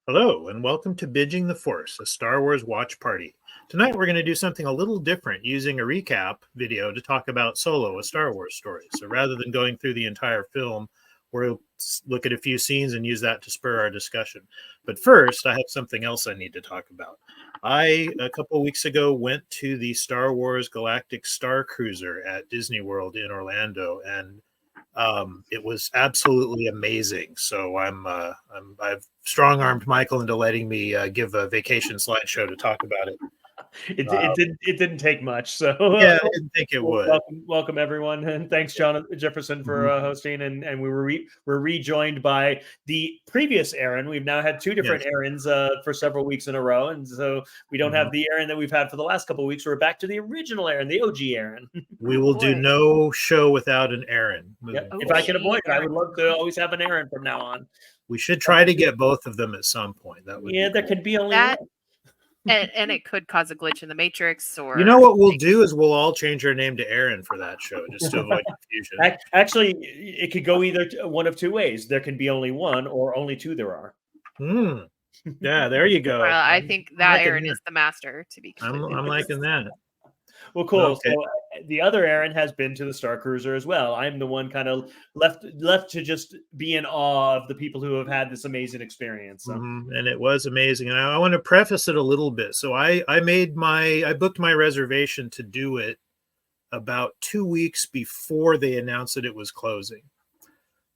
Hello, and welcome to Binging the Force, a Star Wars watch party. Tonight we're going to do something a little different, using a recap video to talk about Solo, a Star Wars story. So rather than going through the entire film, we'll look at a few scenes and use that to spur our discussion. But first, I have something else I need to talk about. A couple of weeks ago, went to the Star Wars Galactic Starcruiser at Disney World in Orlando, and it was absolutely amazing. So I've strong-armed Michael into letting me give a vacation slideshow to talk about it. It didn't take much. So Yeah, I didn't think it would. Welcome everyone, and thanks, Jefferson, for hosting. And we're rejoined by the previous Erin. We've now had two different Erins for several weeks in a row, and so we don't have the Erin that we've had for the last couple of weeks. We're back to the original Erin, the OG Erin. We will do no show without an Erin. Yep. If I can avoid it, I would love to always have an Erin from now on. We should try to get both of them at some point. That would there could be only one. And it could cause a glitch in the Matrix, or you know what we'll do is we'll all change our name to Erin for that show, just to avoid confusion. Actually, it could go either one of two ways. There can be only one, or only two there are. Yeah, there you go. I think that Erin is the master. To be I'm liking that. Well, cool. Okay. So the other Erin has been to the Starcruiser as well. I'm the one kind of left to just be in awe of the people who have had this amazing experience. So. And it was amazing. And I want to preface it a little bit. So I booked my reservation to do it about 2 weeks before they announced that it was closing.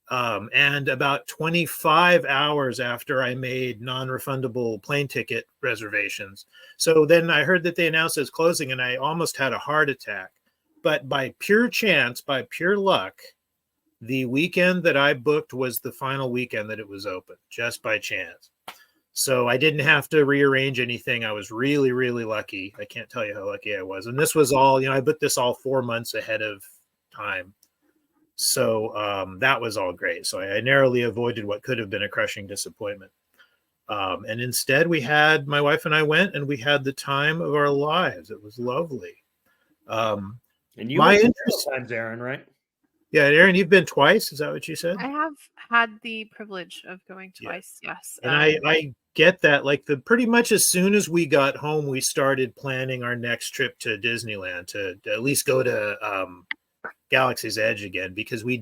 And about 25 hours after I made non-refundable plane ticket reservations. So then I heard that they announced it's closing, and I almost had a heart attack. But by pure chance, by pure luck, the weekend that I booked was the final weekend that it was open, just by chance. So I didn't have to rearrange anything. I was really, really lucky. I can't tell you how lucky I was. And this was all, I booked this all 4 months ahead of time. So that was all great. So I narrowly avoided what could have been a crushing disappointment. And instead, my wife and I went, and we had the time of our lives. It was lovely. And you went several times, Erin, right? Yeah, Erin, you've been twice. Is that what you said? I have had the privilege of going twice. Yes. And I get that. Like pretty much as soon as we got home, we started planning our next trip to Disneyland to at least go to Galaxy's Edge again, because we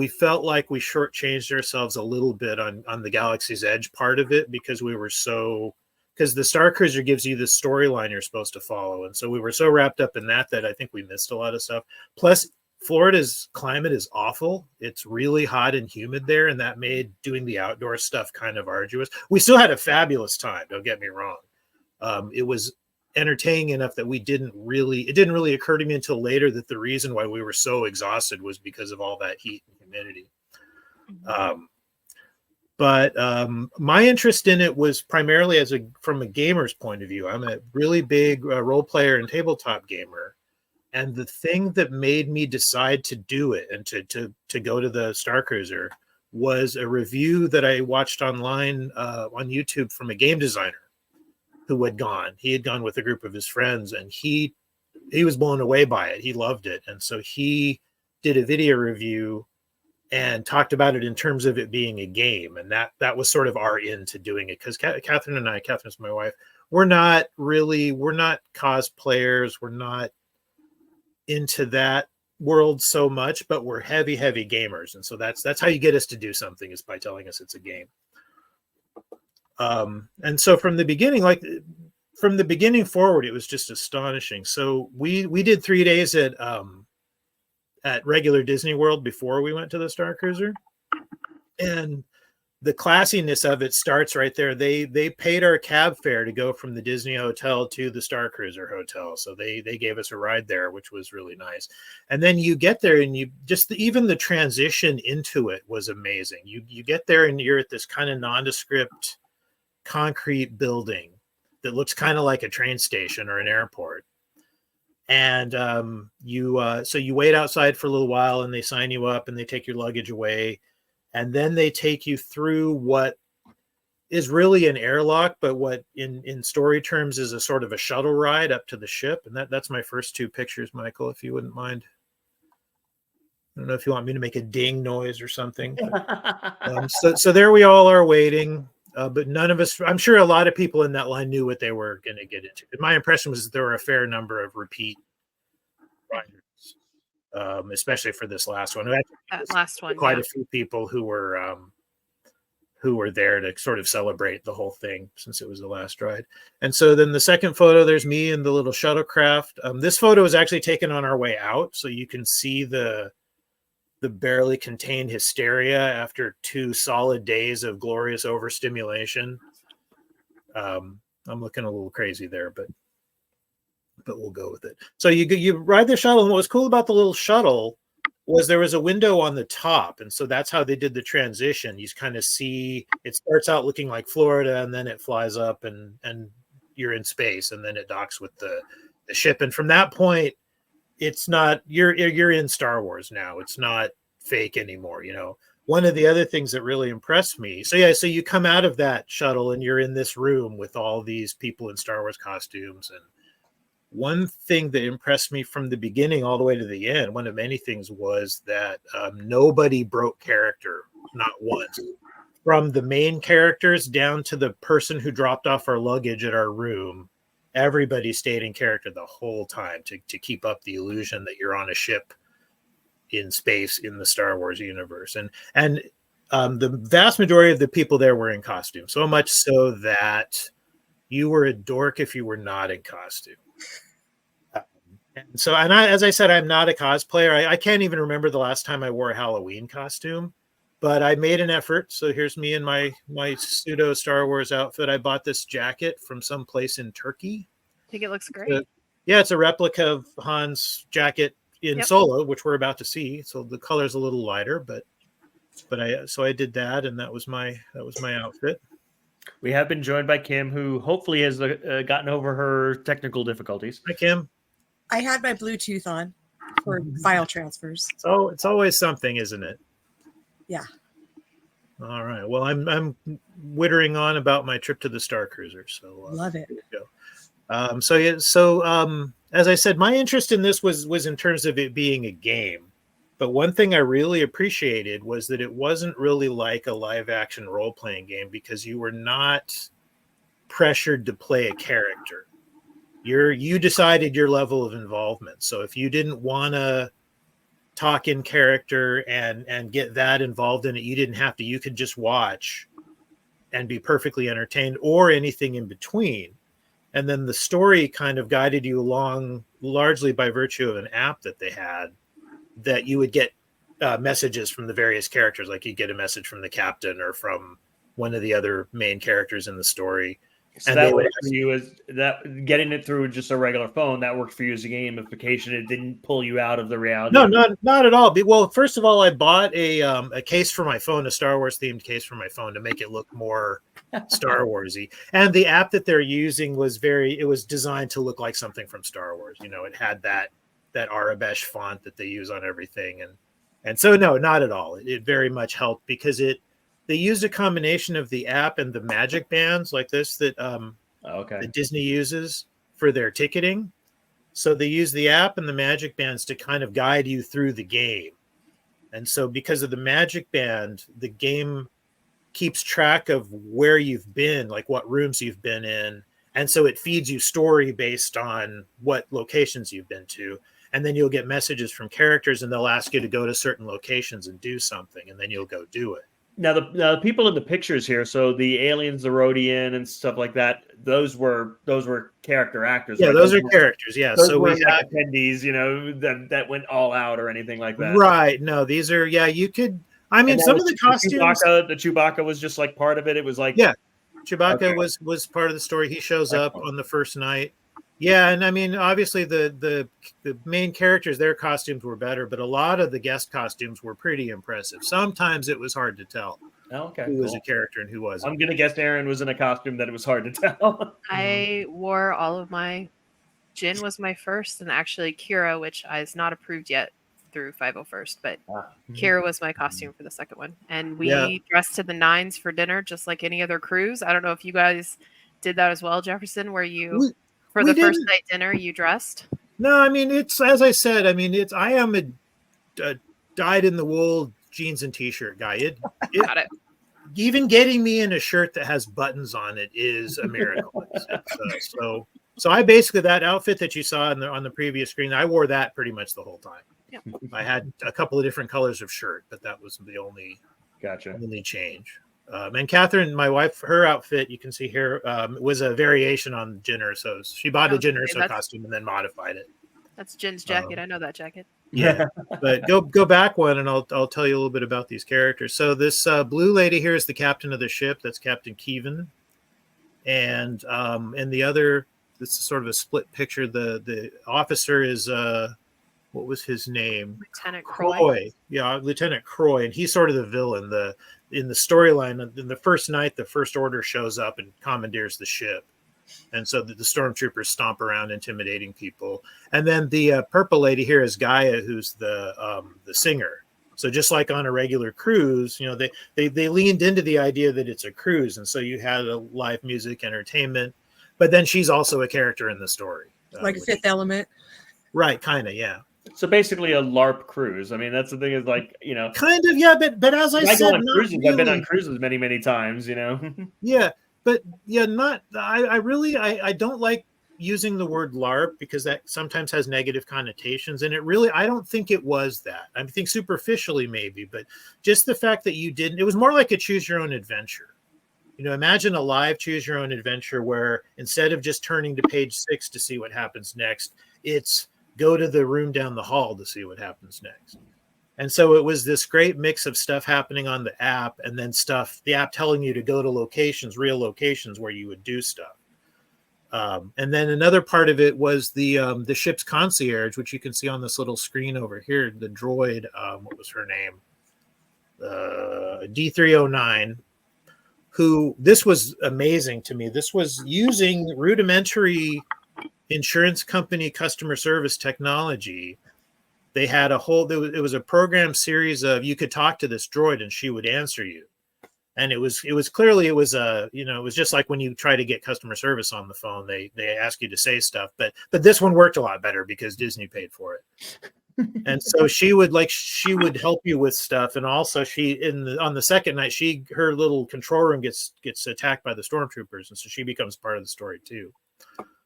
felt like we shortchanged ourselves a little bit on the Galaxy's Edge part of it, because because the Starcruiser gives you the storyline you're supposed to follow. And so we were so wrapped up in that I think we missed a lot of stuff. Plus, Florida's climate is awful. It's really hot and humid there, and that made doing the outdoor stuff kind of arduous. We still had a fabulous time, don't get me wrong. It was entertaining enough that it didn't really occur to me until later that the reason why we were so exhausted was because of all that heat and humidity. But my interest in it was primarily from a gamer's point of view. I'm a really big role player and tabletop gamer. And the thing that made me decide to do it and to go to the Starcruiser was a review that I watched online on YouTube from a game designer who had gone. He had gone with a group of his friends, and he was blown away by it. He loved it. And so he did a video review and talked about it in terms of it being a game. And that was sort of our into doing it, because Catherine's my wife, we're not cosplayers. We're not into that world so much, but we're heavy gamers. And so that's how you get us to do something, is by telling us it's a game. And so from the beginning forward, it was just astonishing. So we did 3 days at regular Disney World before we went to the Starcruiser, and the classiness of it starts right there. They paid our cab fare to go from the Disney Hotel to the Starcruiser Hotel, so they gave us a ride there, which was really nice. And then you get there, and even the transition into it was amazing. You get there, and you're at this kind of nondescript concrete building that looks kind of like a train station or an airport. And you wait outside for a little while, and they sign you up, and they take your luggage away. And then they take you through what is really an airlock, but what in story terms is a sort of a shuttle ride up to the ship. And that's my first two pictures, Michael, if you wouldn't mind. I don't know if you want me to make a ding noise or something. So there we all are waiting. But none of us, I'm sure a lot of people in that line knew what they were going to get into. My impression was that there were a fair number of repeat riders, especially for this last one. That last one, quite a few people who were there to sort of celebrate the whole thing since it was the last ride. And so then the second photo, there's me and the little shuttlecraft. This photo was actually taken on our way out, so you can see the barely contained hysteria after 2 solid days of glorious overstimulation. I'm looking a little crazy there, but we'll go with it. So you ride the shuttle, and what was cool about the little shuttle was there was a window on the top, and so that's how they did the transition. You kind of see it starts out looking like Florida, and then it flies up, and you're in space, and then it docks with the ship. And from that point, it's not you're in Star Wars now. It's not fake anymore. One of the other things that really impressed me. So you come out of that shuttle, and you're in this room with all these people in Star Wars costumes. And one thing that impressed me from the beginning all the way to the end, one of many things, was that nobody broke character, not once. From the main characters down to the person who dropped off our luggage at our room, everybody stayed in character the whole time to keep up the illusion that you're on a ship in space in the Star Wars universe. And the vast majority of the people there were in costume, so much so that you were a dork if you were not in costume. And as I said, I'm not a cosplayer. I can't even remember the last time I wore a Halloween costume, but I made an effort. So here's me in my pseudo Star Wars outfit. I bought this jacket from some place in Turkey. I think it looks great. It's a replica of Han's jacket in Solo, which we're about to see. So the color's a little lighter, but I did that, and that was my outfit. We have been joined by Kim, who hopefully has gotten over her technical difficulties. Hi, Kim. I had my Bluetooth on for file transfers. So it's always something, isn't it? Yeah. All right. Well, I'm wittering on about my trip to the Starcruiser. So love it. Here we go. As I said, my interest in this was in terms of it being a game. But one thing I really appreciated was that it wasn't really like a live action role playing game, because you were not pressured to play a character. You decided your level of involvement. So if you didn't want to talk in character and get that involved in it, you didn't have to. You could just watch and be perfectly entertained, or anything in between. And then the story kind of guided you along, largely by virtue of an app that they had, that you would get messages from the various characters. Like you get a message from the captain or from one of the other main characters in the story. So that worked for you as that getting it through just a regular phone. That worked for you as a gamification. It didn't pull you out of the reality. No, not at all. Well, first of all, I bought a case for my phone, a Star Wars themed case for my phone, to make it look more Star Warsy. And the app that they're using was designed to look like something from Star Wars. It had that Arabesh font that they use on everything, and so no, not at all. It very much helped, because they used a combination of the app and the magic bands like this that Disney uses for their ticketing. So they use the app and the magic bands to kind of guide you through the game. And so because of the magic band, the game keeps track of where you've been, like what rooms you've been in. And so it feeds you story based on what locations you've been to. And then you'll get messages from characters, and they'll ask you to go to certain locations and do something, and then you'll go do it. Now, the people in the pictures here, so the aliens, the Rhodian, and stuff like that, those were character actors. Yeah, right? those are characters. Yeah, so we had attendees, that went all out or anything like that. Right. No, these are you could. I mean, some of the costumes. The Chewbacca was just like part of it. It was like Chewbacca was part of the story. He shows up on the first night. Yeah, and I mean, obviously the main characters, their costumes were better, but a lot of the guest costumes were pretty impressive. Sometimes it was hard to tell who was a character and who wasn't. I'm gonna guess Erin was in a costume that it was hard to tell. I wore all of my. Jin was my first, and actually Kira, which is not approved yet through 501st, but Kira was my costume for the second one, and we dressed to the nines for dinner, just like any other cruise. I don't know if you guys did that as well, Jefferson, where you. For the first night dinner, you dressed? No, I mean, it's, as I said, I am a dyed in the wool jeans and t-shirt guy. Got it. even getting me in a shirt that has buttons on it is a miracle. So I basically, that outfit that you saw on the previous screen, I wore that pretty much the whole time. Yep. I had a couple of different colors of shirt, but that was the only change. And Catherine, my wife, her outfit, you can see here, was a variation on Jyn Erso's. She bought a Jyn Erso costume and then modified it. That's Jyn's jacket. I know that jacket. Yeah, but go back one, and I'll tell you a little bit about these characters. So this blue lady here is the captain of the ship. That's Captain Keevan, and the other, this is sort of a split picture. The officer is what was his name? Lieutenant Croy. Yeah, Lieutenant Croy, and he's sort of the villain. In the storyline, in the first night, the First Order shows up and commandeers the ship. And so the stormtroopers stomp around intimidating people. And then the purple lady here is Gaia, who's the singer. So just like on a regular cruise, they leaned into the idea that it's a cruise. And so you had a live music entertainment, but then she's also a character in the story. Like a Fifth Element. Right. Kind of. Yeah. So basically a LARP cruise. I mean, that's the thing is kind of. Yeah. But as I said, I've been on cruises many, many times, Yeah. But yeah, I don't like using the word LARP because that sometimes has negative connotations. And I don't think it was that. I think superficially maybe, but just the fact that it was more like a choose your own adventure. Imagine a live choose your own adventure where instead of just turning to page 6 to see what happens next, it's go to the room down the hall to see what happens next. And so it was this great mix of stuff happening on the app and then the app telling you to go to real locations where you would do stuff. And then another part of it was the ship's concierge, which you can see on this little screen over here, the droid, what was her name? D309, who, this was amazing to me. This was using rudimentary insurance company customer service technology. They had it was a program series of, you could talk to this droid and she would answer you. And it was just like when you try to get customer service on the phone, they ask you to say stuff, but this one worked a lot better because Disney paid for it. And so she would help you with stuff. And also on the second night, her little control room gets attacked by the stormtroopers. And so she becomes part of the story too,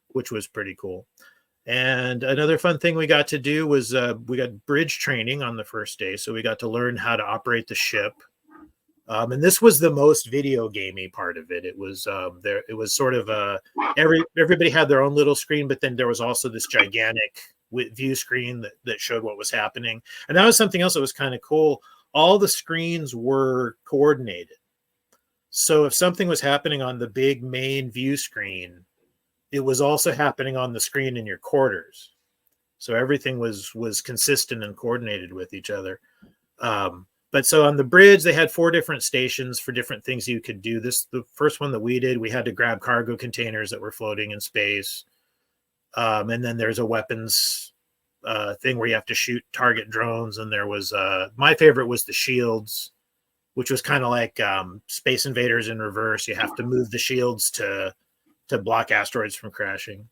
which was pretty cool. And another fun thing we got to do was we got bridge training on the first day. So we got to learn how to operate the ship. And this was the most video gamey part of it. It was it was sort of everybody had their own little screen, but then there was also this gigantic view screen that showed what was happening. And that was something else that was kind of cool. All the screens were coordinated. So if something was happening on the big main view screen, it was also happening on the screen in your quarters. So everything was consistent and coordinated with each other. But so on the bridge, they had 4 different stations for different things you could do. The first one that we did, we had to grab cargo containers that were floating in space. And then there's a weapons thing where you have to shoot target drones. And there was, my favorite was the shields, which was kind of like Space Invaders in reverse. You have to move the shields to block asteroids from crashing.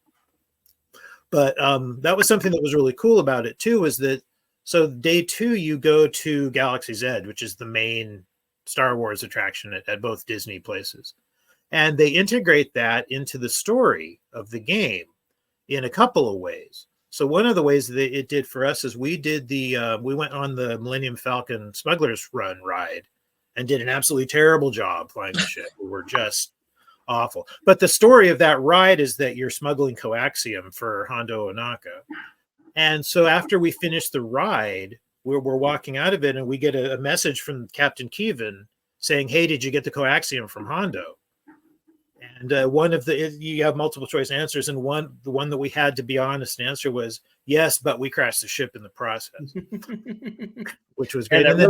But that was something that was really cool about it too, was that, so day 2, you go to Galaxy's Edge, which is the main Star Wars attraction at both Disney places. And they integrate that into the story of the game in a couple of ways. So one of the ways that it did for us is we went on the Millennium Falcon Smuggler's Run ride and did an absolutely terrible job flying the ship. We were just awful. But the story of that ride is that you're smuggling coaxium for Hondo Ohnaka. And so after we finish the ride, we're walking out of it and we get a message from Captain Keevan saying, "Hey, did you get the coaxium from Hondo?" And you have multiple choice answers. And the one that we had to be honest and answer was, yes, but we crashed the ship in the process, which was great. And that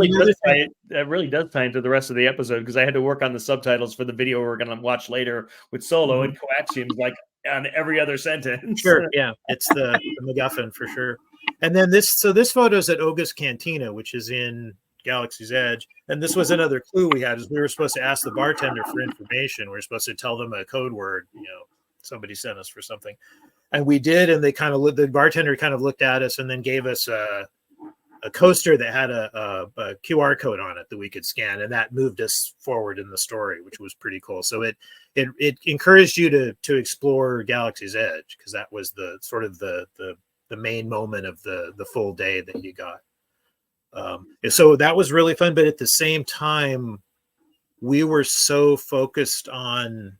really does tie into the rest of the episode, because I had to work on the subtitles for the video we're going to watch later with Solo, and coaxium's like on every other sentence. Sure. Yeah. It's the MacGuffin for sure. And then this photo is at Oga's Cantina, which is in Galaxy's Edge. And this was another clue we had, is we were supposed to ask the bartender for information. We were supposed to tell them a code word, somebody sent us for something. And we did. And the bartender kind of looked at us and then gave us coaster that had a QR code on it that we could scan, and that moved us forward in the story, which was pretty cool. So it encouraged you to explore Galaxy's Edge, because that was the sort of the main moment of the full day that you got. So that was really fun, but at the same time, we were so focused on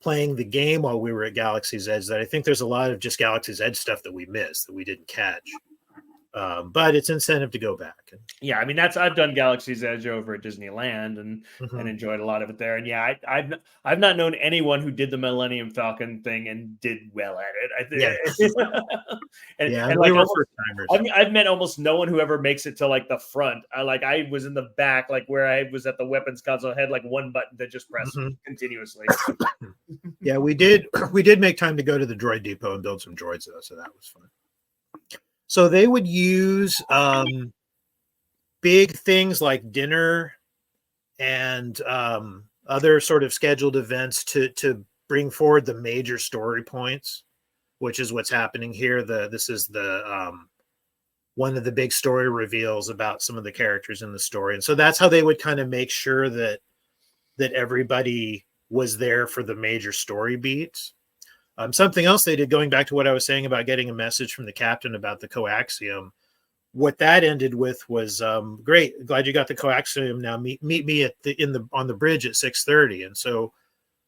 playing the game while we were at Galaxy's Edge that I think there's a lot of just Galaxy's Edge stuff that we missed, that we didn't catch. But it's incentive to go back. Yeah, I mean, I've done Galaxy's Edge over at Disneyland and enjoyed a lot of it there. And yeah, I've not known anyone who did the Millennium Falcon thing and did well at it. I think. Yeah, and we like were first timers. I've met almost no one who ever makes it to like the front. I was in the back, like where I was at the weapons console. I had like one button to just press continuously. Yeah, we did make time to go to the droid depot and build some droids though, so that was fun. So they would use big things like dinner and other sort of scheduled events to bring forward the major story points, which is what's happening here. This is the one of the big story reveals about some of the characters in the story, and so that's how they would kind of make sure that everybody was there for the major story beats. Something else they did, going back to what I was saying about getting a message from the captain about the coaxium, what that ended with was great. Glad you got the coaxium. Now meet me on the bridge at 6:30. And so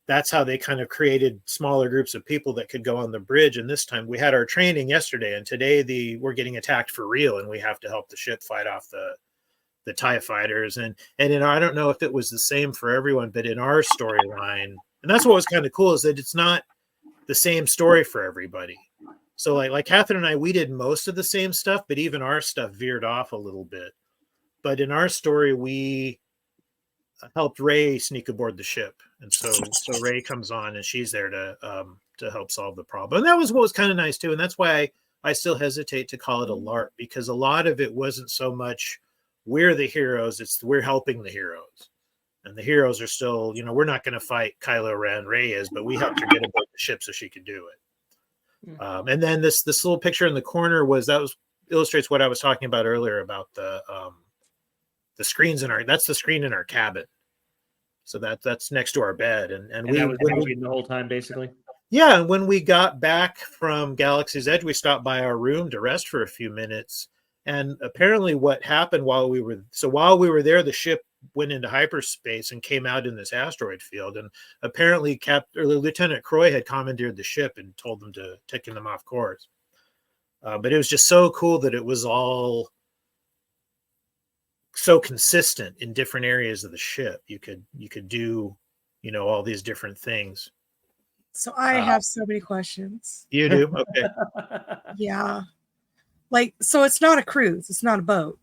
that's how they kind of created smaller groups of people that could go on the bridge. And this time we had our training yesterday, and today we're getting attacked for real, and we have to help the ship fight off the TIE fighters. And I don't know if it was the same for everyone, but in our storyline, and that's what was kind of cool, is that it's not the same story for everybody. So like Catherine and I, we did most of the same stuff, but even our stuff veered off a little bit. But in our story, we helped Ray sneak aboard the ship, and so Ray comes on, and she's there to help solve the problem. And that was what was kind of nice too. And that's why I still hesitate to call it a LARP, because a lot of it wasn't so much we're the heroes; it's we're helping the heroes. And the heroes are still, we're not going to fight Kylo Ren, Rey is, but we helped her get aboard the ship so she could do it. And then this little picture in the corner illustrates what I was talking about earlier about the screens that's the screen in our cabin. So that's next to our bed, and that was moving the whole time basically. Yeah, and when we got back from Galaxy's Edge, we stopped by our room to rest for a few minutes. And apparently, what happened while we were there, the ship went into hyperspace and came out in this asteroid field. And apparently Lieutenant Croy had commandeered the ship and told them to take them off course. But it was just so cool that it was all so consistent in different areas of the ship. You could do, all these different things. So I have so many questions. You do? Okay. Yeah. So it's not a cruise. It's not a boat.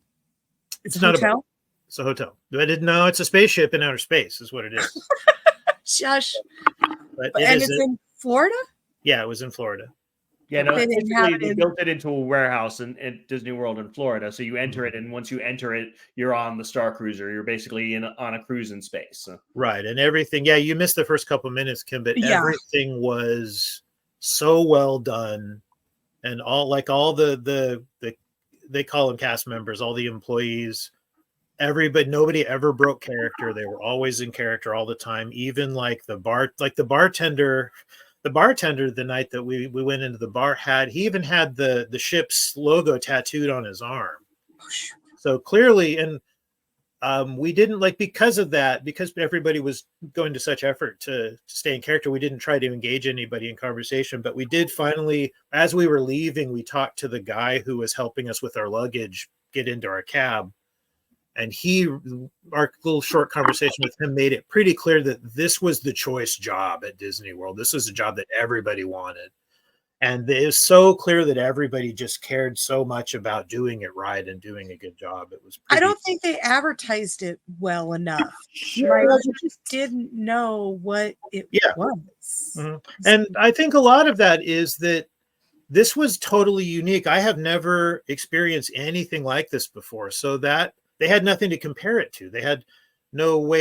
It's a not hotel? A boat. It's a hotel. I didn't know. It's a spaceship in outer space is what it is. Shush. But it's in Florida? Yeah, it was in Florida. Yeah, no, they built it into a warehouse in Disney World in Florida. So you enter it, and once you enter it, you're on the Starcruiser. You're basically on a cruise in space. So. Right, and everything. Yeah, you missed the first couple of minutes, Kim, but everything was so well done, and all the they call them cast members, all the employees. Nobody ever broke character. They were always in character all the time. Even the bartender the night that we went into the bar he even had the ship's logo tattooed on his arm. So clearly, and we didn't because of that, because everybody was going to such effort to stay in character, we didn't try to engage anybody in conversation. But we did finally, as we were leaving, we talked to the guy who was helping us with our luggage get into our cab. And our little short conversation with him made it pretty clear that this was the choice job at Disney World. This was a job that everybody wanted. And it was so clear that everybody just cared so much about doing it right and doing a good job. It was. I don't think they advertised it well enough. Sure. You just didn't know what it was. Mm-hmm. And I think a lot of that is that this was totally unique. I have never experienced anything like this before. So that they had nothing to compare it to. They had no way.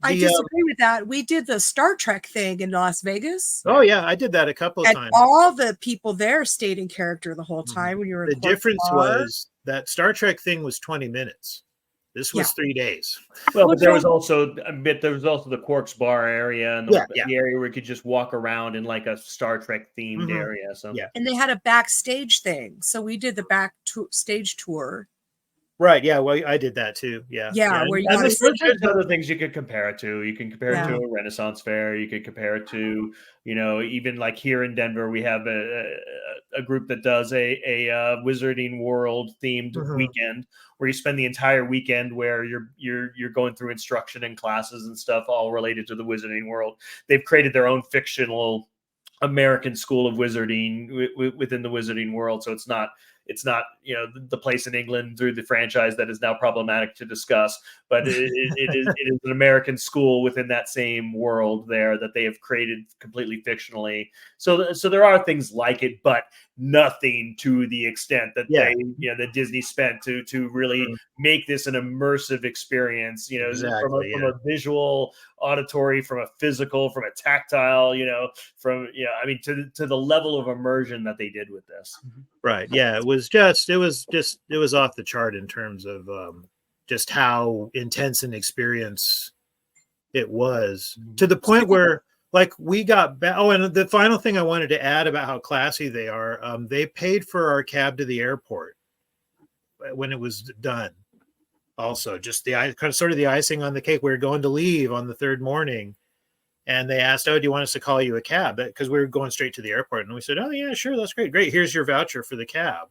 I disagree with that. We did the Star Trek thing in Las Vegas. Oh yeah, I did that a couple of And times. all the people there stayed in character the whole time when you were in The Corpse difference Bar. was that Star Trek thing was 20 minutes. This was 3 days. Well, but there was also the Quarks Bar area and the area where you could just walk around in like a Star Trek themed area. So and they had a backstage thing, so we did the backstage tour. Right. Yeah. Well, I did that too. Yeah. Where you and there's other things you could compare it to. You can compare it to a Renaissance fair. You could compare it to, even like here in Denver, we have a group that does a Wizarding World themed weekend where you spend the entire weekend where you're going through instruction and classes and stuff all related to the Wizarding World. They've created their own fictional American school of wizarding within the Wizarding World. So it's not the place in England through the franchise that is now problematic to discuss, but it is an American school within that same world there that they have created completely fictionally. So there are things like it, but nothing to the extent that that Disney spent to really make this an immersive experience, from a visual, auditory, from a physical, from a tactile, to the level of immersion that they did with this. Right. Yeah. It was off the chart in terms of just how intense an experience it was, to the point where like we got back. Oh, and the final thing I wanted to add about how classy they are, they paid for our cab to the airport when it was done. Also, just sort of the icing on the cake. We were going to leave on the third morning, and they asked, "Oh, do you want us to call you a cab?" Because we were going straight to the airport, and we said, "Oh yeah, sure, that's great. Here's your voucher for the cab."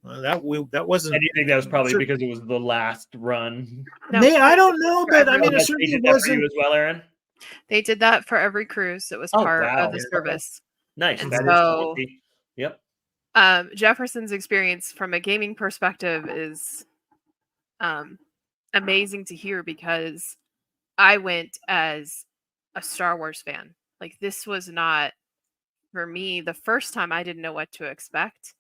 Well, that wasn't. And you think that was probably because it was the last run? No, I don't know, but I mean, it certainly wasn't. As well, Erin. They did that for every cruise. It was part of the service. Nice. And that so, is yep. Jefferson's experience from a gaming perspective is amazing to hear, because I went as a Star Wars fan. Like, this was not, for me, the first time I didn't know what to expect.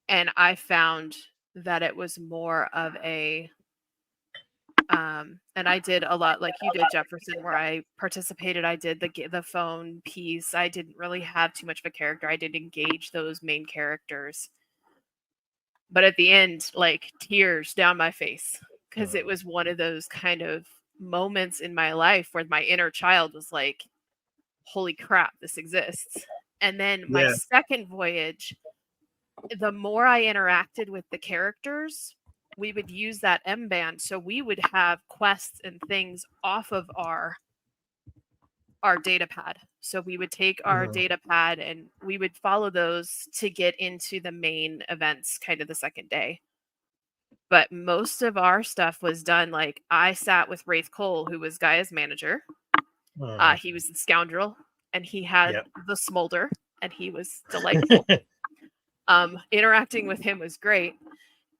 And I found that it was more of a and I did a lot like you did, Jefferson, where I participated. I did the phone piece. I didn't really have too much of a character. I did engage those main characters. But at the end, like, tears down my face, because it was one of those kind of moments in my life where my inner child was like, holy crap, this exists. And then my second voyage, the more I interacted with the characters, we would use that M band. So we would have quests and things off of our data pad. So we would take our data pad and we would follow those to get into the main events kind of the second day. But most of our stuff was done, like, I sat with Wraith Cole, who was Gaia's manager. He was the scoundrel, and he had the smolder, and he was delightful. Interacting with him was great.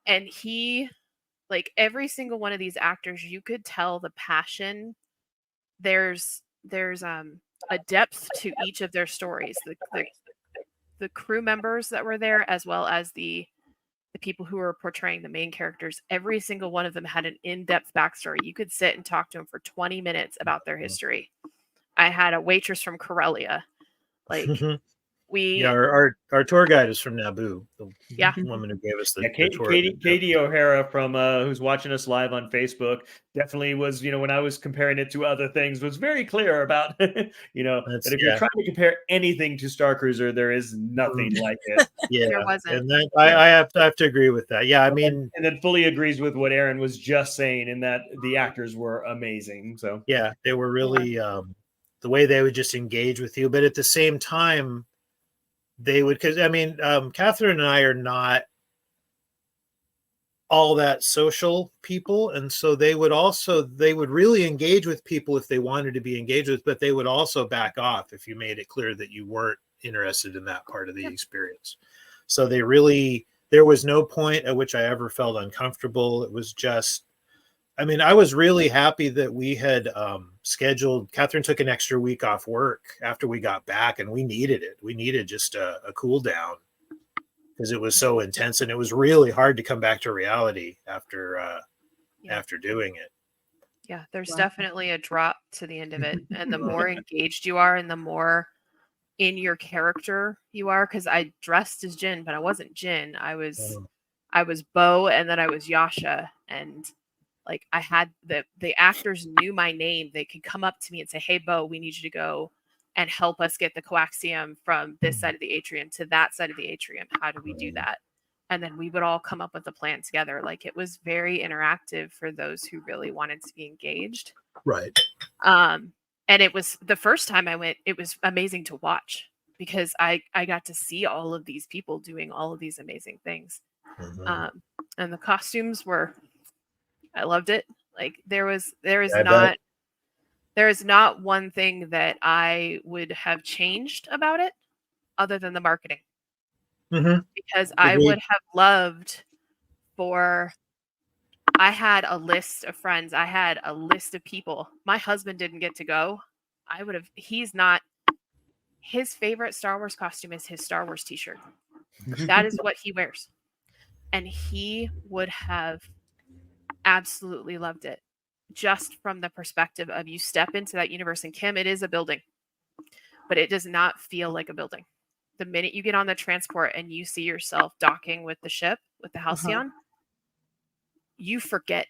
And he, like, every single one of these actors, you could tell the passion. There's a depth to each of their stories. The crew members that were there, as well as the people who were portraying the main characters, every single one of them had an in-depth backstory. You could sit and talk to them for 20 minutes about their history. I had a waitress from Corellia. Like, our tour guide is from Naboo. The woman who gave us the tour. Katie O'Hara from who's watching us live on Facebook definitely was, when I was comparing it to other things, was very clear about that if you're trying to compare anything to Starcruiser, there is nothing like it. There wasn't. And I have to agree with that. Yeah, I mean, and then fully agrees with what Erin was just saying, in that the actors were amazing. So yeah, they were really the way they would just engage with you, but at the same time, they would, because I mean, Catherine and I are not all that social people, and so they would really engage with people if they wanted to be engaged with, but they would also back off if you made it clear that you weren't interested in that part of the experience. So there was no point at which I ever felt uncomfortable. It was just, I mean, I was really happy that we had scheduled. Catherine took an extra week off work after we got back, and we needed it. We needed just a cool down, because it was so intense, and it was really hard to come back to reality after doing it. Yeah, there's Wow. definitely a drop to the end of it. And the more engaged you are and the more in your character you are, because I dressed as Jin, but I wasn't Jin. I was Bo, and then I was Yasha. And like I had the actors knew my name. They could come up to me and say, "Hey Bo, we need you to go and help us get the coaxium from this side of the atrium to that side of the atrium. How do we do that?" And then we would all come up with a plan together. Like it was very interactive for those who really wanted to be engaged. Right. And it was the first time I went, it was amazing to watch because I got to see all of these people doing all of these amazing things. And the costumes were, I loved it. Like there is not one thing that I would have changed about it other than the marketing. Because I would have loved I had a list of friends. I had a list of people. My husband didn't get to go. His favorite Star Wars costume is his Star Wars t-shirt. That is what he wears. And he would have absolutely loved it. Just from the perspective of you step into that universe, and Kim, it is a building, but it does not feel like a building. The minute you get on the transport and you see yourself docking with the ship, with the Halcyon, you forget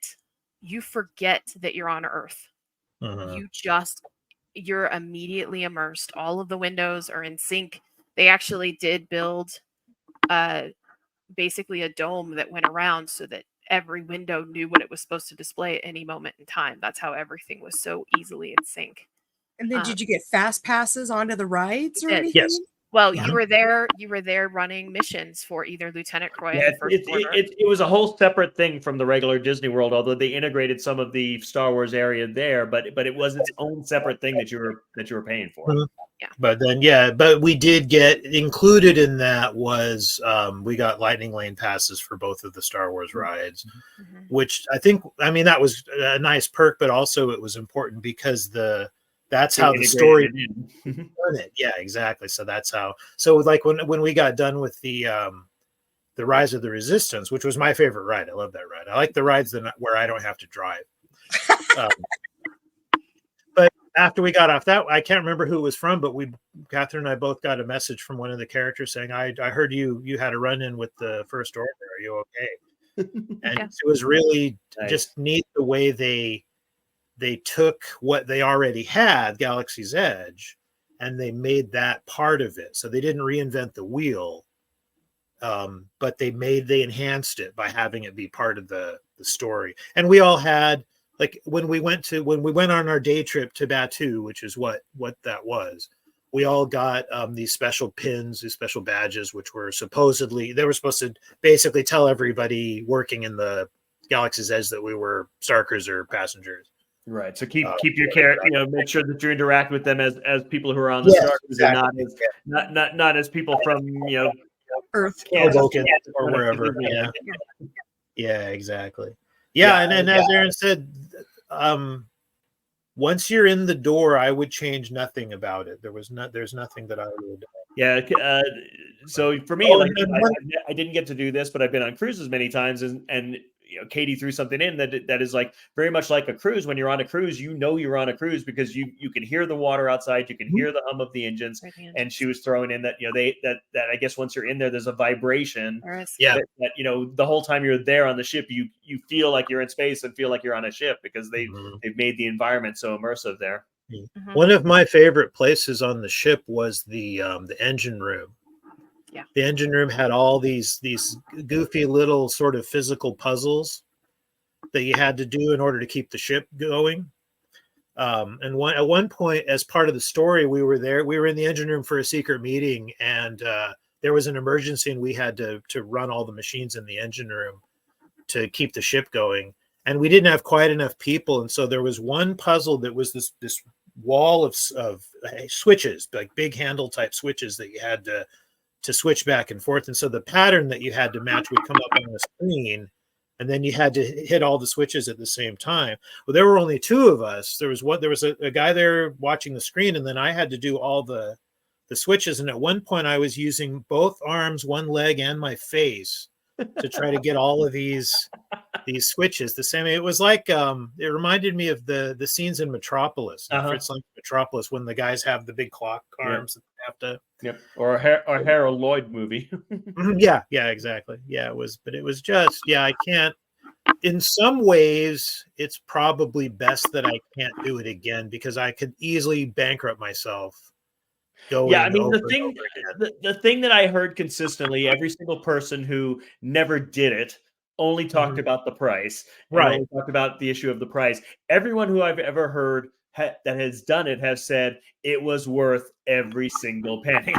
that you're on Earth. You're immediately immersed. All of the windows are in sync. They actually did build basically a dome that went around so that every window knew what it was supposed to display at any moment in time. That's how everything was so easily in sync. And then did you get fast passes onto the rides or anything? Yes. Well, you were there running missions for either Lieutenant Croy and the First Order. It was a whole separate thing from the regular Disney World, although they integrated some of the Star Wars area there, but it was its own separate thing that you were paying for. Yeah. But then but we did get included in that was we got lightning lane passes for both of the Star Wars rides, which that was a nice perk, but also it was important because that's how the story it. Yeah, exactly. So that's how. So like when we got done with the Rise of the Resistance, which was my favorite ride. I love that ride. I like the rides where I don't have to drive. But after we got off that, I can't remember who it was from, but Catherine and I both got a message from one of the characters saying, "I heard you had a run-in with the First Order. Are you okay?" And it was really just neat the way they took what they already had, Galaxy's Edge, and they made that part of it. So they didn't reinvent the wheel, but they enhanced it by having it be part of the story. And we all had, like when we went on our day trip to Batuu, which is what that was, we all got these special pins, these special badges, which were supposed to basically tell everybody working in the Galaxy's Edge that we were Starcruiser passengers. Right. So keep your care. Make sure that you interact with them as people who are on the Starcruiser, not as people from Earth, Hoboken or wherever. Yeah, exactly. Yeah, and as Erin said, once you're in the door, I would change nothing about it. There's nothing that I would. Yeah. So for me, I didn't get to do this, but I've been on cruises many times, and Katie threw something in that is like very much like a cruise. When you're on a cruise, you're on a cruise because you can hear the water outside, you can hear the hum of the engines. And she was throwing in that that I guess once you're in there, there's a vibration. That the whole time you're there on the ship, you feel like you're in space and feel like you're on a ship because they've made the environment so immersive there. One of my favorite places on the ship was the engine room. Yeah. The engine room had all these goofy little sort of physical puzzles that you had to do in order to keep the ship going. And at one point, as part of the story, we were in the engine room for a secret meeting, and there was an emergency, and we had to run all the machines in the engine room to keep the ship going. And we didn't have quite enough people, and so there was one puzzle that was this wall of switches, like big handle type switches that you had to switch back and forth. And so the pattern that you had to match would come up on the screen, and then you had to hit all the switches at the same time. Well, there were only two of us. There was a guy there watching the screen, and then I had to do all the switches. And at one point I was using both arms, one leg, and my face to try to get all of these switches the same. It was like it reminded me of the scenes in Metropolis. It's like Metropolis when the guys have the big clock arms that they have to. Yep, or a Harold Lloyd movie. yeah, exactly. Yeah, it was, but it was just I can't. In some ways, it's probably best that I can't do it again because I could easily bankrupt myself. Yeah, I mean the thing that I heard consistently, every single person who never did it only talked about the price, and only talked about the issue of the price. Everyone who I've ever heard that has done it has said it was worth every single penny.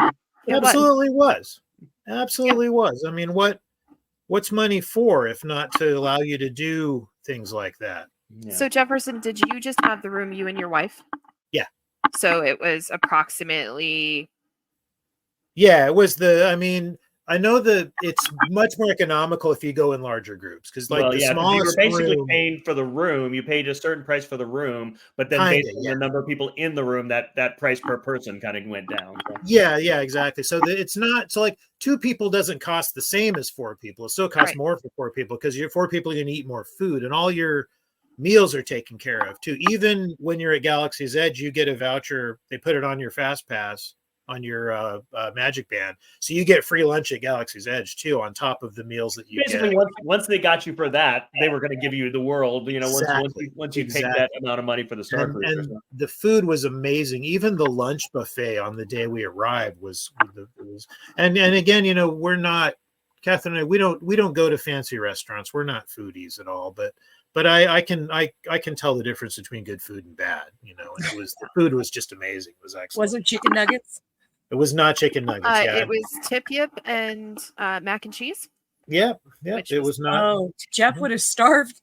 Absolutely was. Absolutely was. I mean, what's money for if not to allow you to do things like that? Yeah. So Jefferson, did you just have the room, you and your wife? Yeah. So it was approximately. Yeah, it was I mean, I know that it's much more economical if you go in larger groups because, like, the smallest you were basically paying for the room. You paid a certain price for the room, but then based on the number of people in the room, that price per person kind of went down. So. Yeah, exactly. So it's not like 2 people doesn't cost the same as 4 people. It still costs more for 4 people because you're 4 people, you're going to eat more food, and all your meals are taken care of too. Even when you're at Galaxy's Edge, you get a voucher. They put it on your Fast Pass on your Magic Band, so you get free lunch at Galaxy's Edge too, on top of the meals that you basically get. Once they got you for that, they were going to give you the world. You know, once you paid that amount of money for the Starcruiser. And the food was amazing. Even the lunch buffet on the day we arrived was and again, you know, we're not, Catherine and I, we don't go to fancy restaurants. We're not foodies at all, but I can tell the difference between good food and bad, you know. And the food was just amazing. It was excellent. Was it chicken nuggets? It was not chicken nuggets. It was tip-yip and mac and cheese. Yeah. It was not. Oh, Jeff would have starved.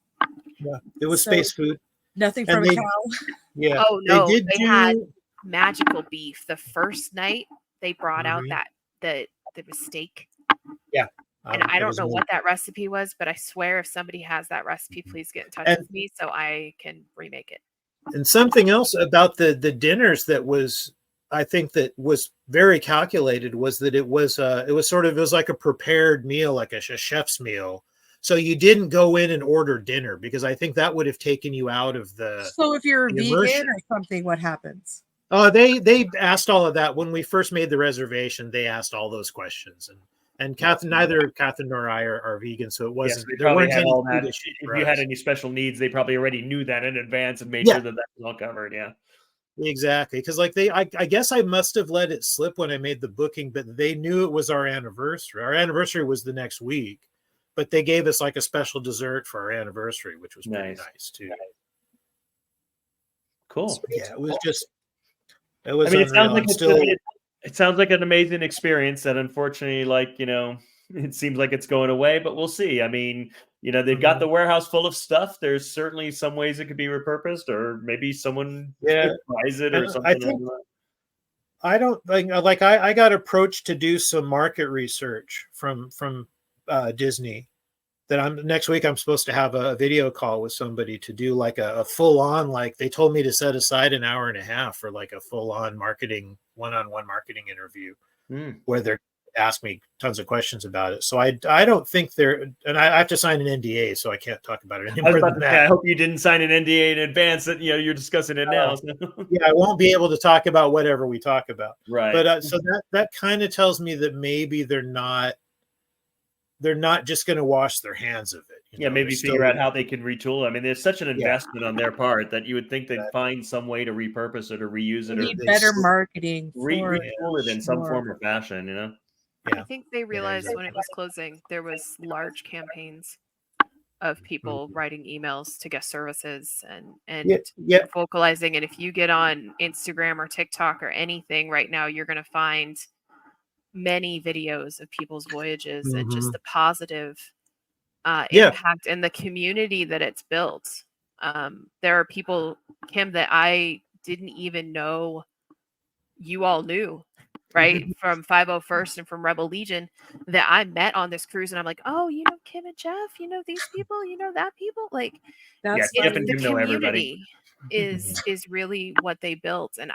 Yeah, it was space food. Nothing from a cow. Yeah. Oh no, they had magical beef. The first night they brought out that was steak. Yeah. And I don't know what that recipe was, but I swear if somebody has that recipe, please get in touch with me so I can remake it. And something else about the dinners that was, I think, that was very calculated was that it was like a prepared meal, like a chef's meal. So you didn't go in and order dinner because I think that would have taken you out of the. So if you're a vegan or something, what happens? Oh, they asked all of that when we first made the reservation. They asked all those questions, and neither Catherine nor I are vegan, so it wasn't. There weren't any food issues. If you had any special needs, they probably already knew that in advance and made sure that was all covered. Yeah. Exactly, because like I guess I must have let it slip when I made the booking, but they knew it was our anniversary. Our anniversary was the next week, but they gave us like a special dessert for our anniversary, which was pretty nice too. Cool. So, yeah, it was just. It was. I mean, it sounds like an amazing experience that, unfortunately, like, you know, it seems like it's going away, but we'll see. I mean, you know, they've got the warehouse full of stuff. There's certainly some ways it could be repurposed, or maybe someone buys it or something. I think, I don't like I got approached to do some market research from Disney. That next week I'm supposed to have a video call with somebody to do like a full on, like they told me to set aside an hour and a half for like a full on one-on-one marketing interview where they're ask me tons of questions about it. So I don't think and I have to sign an NDA, so I can't talk about it anymore than that. I hope you didn't sign an NDA in advance that, you know, you're discussing it now. So. Yeah, I won't be able to talk about whatever we talk about. Right. But so that kind of tells me that maybe they're not just going to wash their hands of it. You know, maybe figure out how they can retool. I mean, there's such an investment on their part that you would think they'd find some way to repurpose it or reuse it. Need better marketing. Retool it in some form or fashion, you know? Yeah. I think they realized when it was closing, there was large campaigns of people writing emails to guest services and vocalizing. And if you get on Instagram or TikTok or anything right now, you're going to find many videos of people's voyages and just the positive impact and the community that it's built. There are people, Kim, that I didn't even know you all knew, right? From 501st and from Rebel Legion that I met on this cruise. And I'm like, oh, you know, Kim and Jeff, you know, these people, you know, that people, like, that's Jeff and the Kim know community is really what they built. And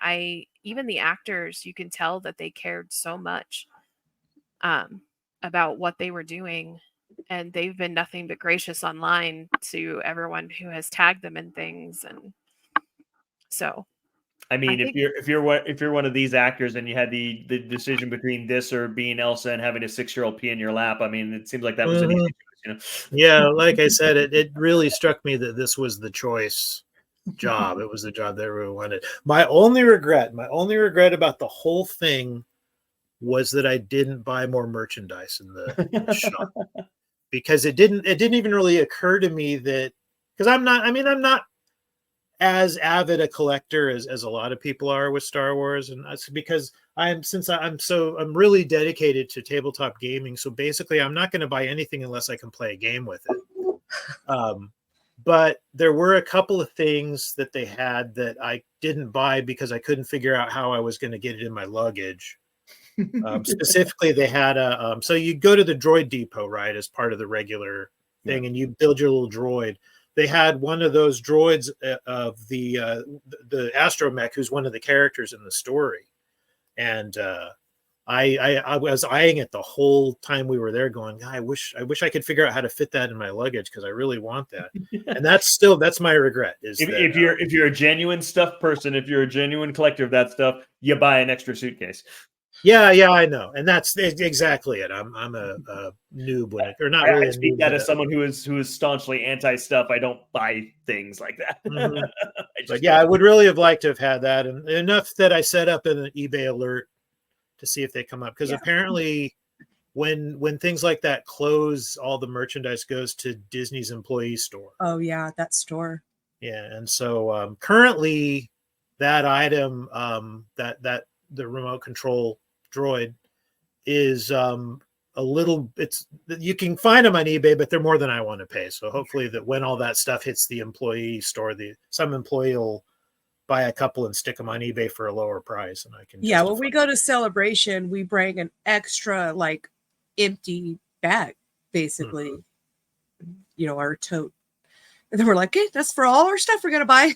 even the actors, you can tell that they cared so much about what they were doing and they've been nothing but gracious online to everyone who has tagged them in things. And so I mean, if you're one of these actors and you had the decision between this or being Elsa and having a 6-year-old pee in your lap, I mean, it seems like that was an easy choice, Yeah, like I said, it really struck me that this was the choice job. It was the job that everyone wanted. My only regret about the whole thing was that I didn't buy more merchandise in the shop, because it didn't even really occur to me that, because I'm not as avid a collector as a lot of people are with Star Wars, and that's because I'm really dedicated to tabletop gaming. So basically, I'm not going to buy anything unless I can play a game with it. But there were a couple of things that they had that I didn't buy because I couldn't figure out how I was going to get it in my luggage. Specifically, they had so you go to the droid depot, right, as part of the regular thing, and you build your little droid. They had one of those droids of the astromech, who's one of the characters in the story, and I was eyeing it the whole time we were there, going, I wish I could figure out how to fit that in my luggage, because I really want that. And that's my regret. If you're a genuine stuff person, if you're a genuine collector of that stuff, you buy an extra suitcase. Yeah, I know, and that's exactly it. I'm a noob when it, or not really. I speak that as someone who is staunchly anti-stuff. I don't buy things like that. Mm-hmm. But yeah, I would really have liked to have had that, and enough that I set up an eBay alert to see if they come up, because apparently, when things like that close, all the merchandise goes to Disney's employee store. Oh yeah, that store. Yeah, and so currently, that item, that the remote control droid is a little, you can find them on eBay, but they're more than I want to pay. So hopefully that when all that stuff hits the employee store, some employee will buy a couple and stick them on eBay for a lower price, and I can. Yeah, when we go to Celebration, we bring an extra empty bag, basically. Our tote, and then we're like, hey, that's for all our stuff we're gonna buy.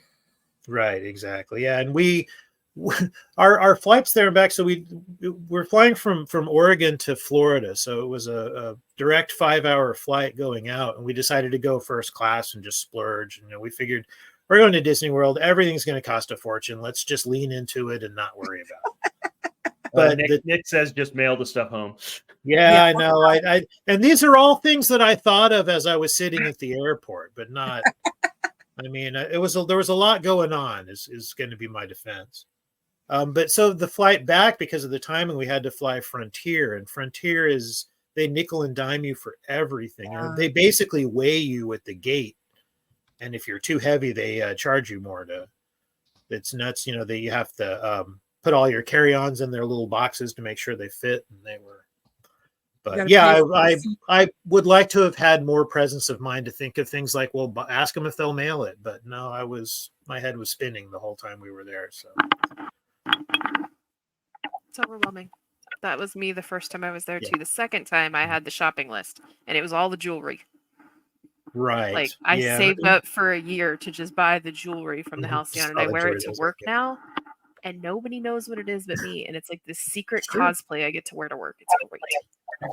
Right, exactly. Yeah, and our flights there and back. So we're flying from Oregon to Florida. So it was a direct 5-hour flight going out, and we decided to go first class and just splurge. We figured we're going to Disney World. Everything's going to cost a fortune. Let's just lean into it and not worry about it. But Nick says just mail the stuff home. Yeah, I know. I and these are all things that I thought of as I was sitting at the airport, but not. I mean, there was a lot going on. Is going to be my defense. But so the flight back, because of the timing, we had to fly Frontier, and Frontier they nickel and dime you for everything. They basically weigh you at the gate, and if you're too heavy, they charge you more. It's nuts. That you have to put all your carry-ons in their little boxes to make sure they fit, and they were. But yeah, I would like to have had more presence of mind to think of things like, well, ask them if they'll mail it. But no, my head was spinning the whole time we were there. So. It's overwhelming. That was me the first time I was there too. The second time I had the shopping list, and it was all the jewelry. Right. I saved up for a year to just buy the jewelry from the Halcyon, and I wear it to work now, and nobody knows what it is but me. And it's like this secret cosplay I get to wear to work. It's great.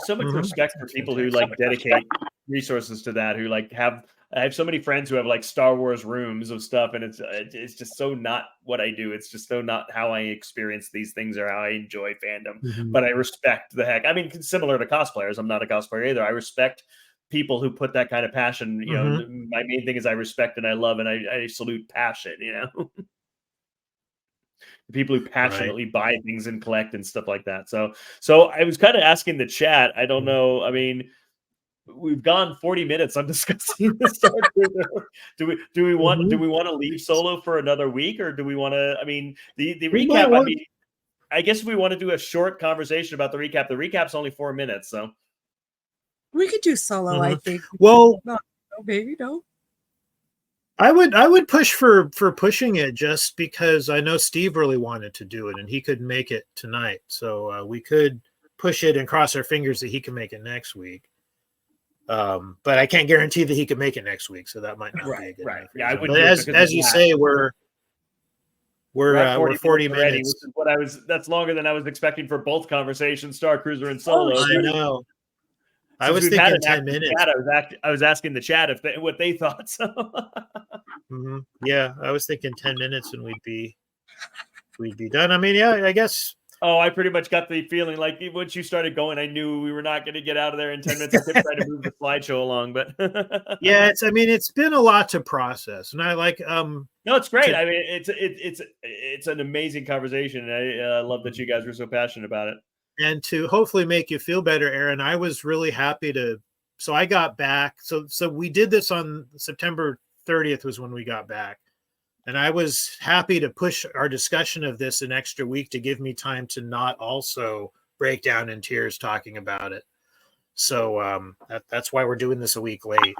So much respect for people who dedicate resources to that, who I have so many friends who have Star Wars rooms of stuff, and it's just so not what I do. It's just so not how I experience these things or how I enjoy fandom. But I respect the heck. I mean, similar to cosplayers, I'm not a cosplayer either. I respect people who put that kind of passion. My main thing is I respect and I love and I salute passion. People who passionately buy things and collect and stuff like that. So I was kind of asking the chat. I don't know. I mean, we've gone 40 minutes on discussing the Starcruiser. Do we want to leave Solo for another week, or do we want to? I mean, the recap. I guess we want to do a short conversation about the recap. The recap's only 4 minutes, so we could do Solo. I think. Well, maybe no. I would push for pushing it, just because I know Steve really wanted to do it and he couldn't make it tonight. So we could push it and cross our fingers that he can make it next week. But I can't guarantee that he could make it next week, so that might not be a good enough. Yeah, I would. But as you say, we're 40 minutes. Which is that's longer than I was expecting for both conversations, Starcruiser and Solo. I know. I was thinking 10 minutes. Chat, I was asking the chat what they thought. So. Yeah, I was thinking 10 minutes and we'd be done. I mean, yeah, I guess. Oh, I pretty much got the feeling like once you started going, I knew we were not going to get out of there in 10 minutes. I kept trying to move the slideshow along, but yeah, it's been a lot to process, and I like no, it's great. I mean, it's an amazing conversation, and I love that you guys were so passionate about it. And to hopefully make you feel better, Erin, I was really happy to. So I got back. So we did this on September 30th was when we got back. And I was happy to push our discussion of this an extra week to give me time to not also break down in tears talking about it. So that's why we're doing this a week late.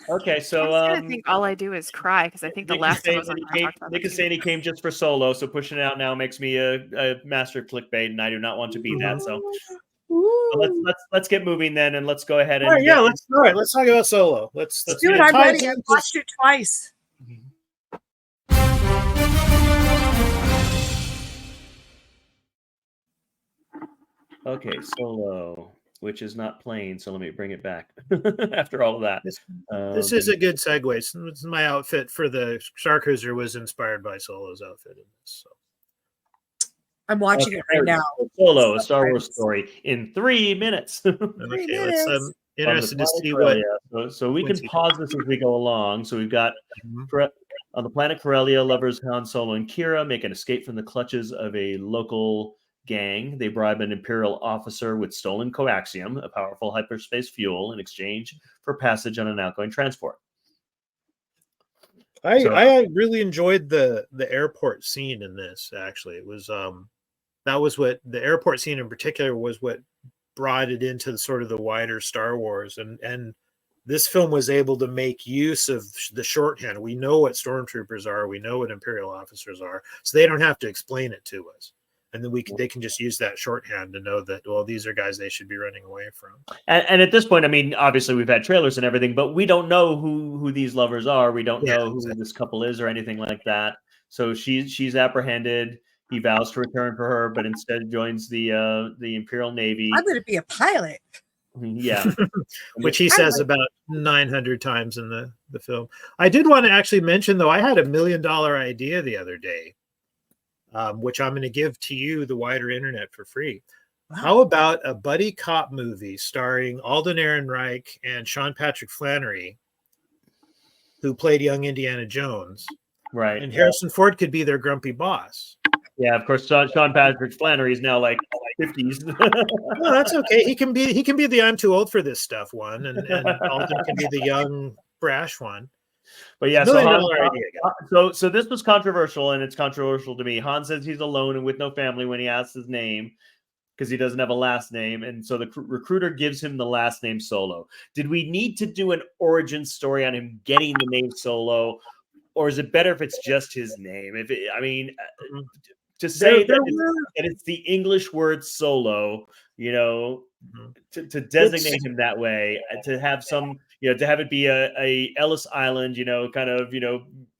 Okay, so I think all I do is cry because I think the last time Nick is saying he came just for solo, so pushing it out now makes me a master clickbait, and I do not want to be that. So let's get moving then, and let's go ahead and let's talk about Solo. Let's do it. I'm ready. I watched it twice. Okay, Solo, which is not plain, so let me bring it back after all of that. This is a good segue. This is my outfit for the Starcruiser was inspired by Solo's outfit in this. So. I'm watching it right now. Solo, a Star Wars story in 3 minutes. Okay, let's interested to see what. So we can pause this as we go along. So we've got on the planet Corellia, lovers Han Solo and Kira make an escape from the clutches of a local gang. They bribe an Imperial officer with stolen coaxium, a powerful hyperspace fuel, in exchange for passage on an outgoing transport. I really enjoyed the airport scene in this. Actually, it was that was what the airport scene in particular was what brought it into the sort of the wider Star Wars, and this film was able to make use of the shorthand. We know what stormtroopers are, we know what Imperial officers are, so they don't have to explain it to us. And then they can just use that shorthand to know that, well, these are guys they should be running away from. And at this point, I mean, obviously we've had trailers and everything, but we don't know who these lovers are. We don't know who this couple is or anything like that. So she's apprehended. He vows to return for her, but instead joins the Imperial Navy. I'm going to be a pilot. Yeah. Which he says about 900 times in the film. I did want to actually mention, though, I had $1 million idea the other day. Which I'm going to give to you, the wider internet, for free. Wow. How about a buddy cop movie starring Alden Ehrenreich and Sean Patrick Flannery, who played young Indiana Jones? Right. And Harrison Ford could be their grumpy boss. Yeah, of course. Sean Patrick Flannery is now like 50s. No, that's okay. He can be the I'm too old for this stuff one, and Alden can be the young brash one. But yeah, so this was controversial, and it's controversial to me. Han says he's alone and with no family when he asks his name because he doesn't have a last name, and so the recruiter gives him the last name Solo. Did we need to do an origin story on him getting the name Solo, or is it better if it's just his name? To say that it's the English word solo, to designate him that way, to have some, to have it be a Ellis Island, kind of,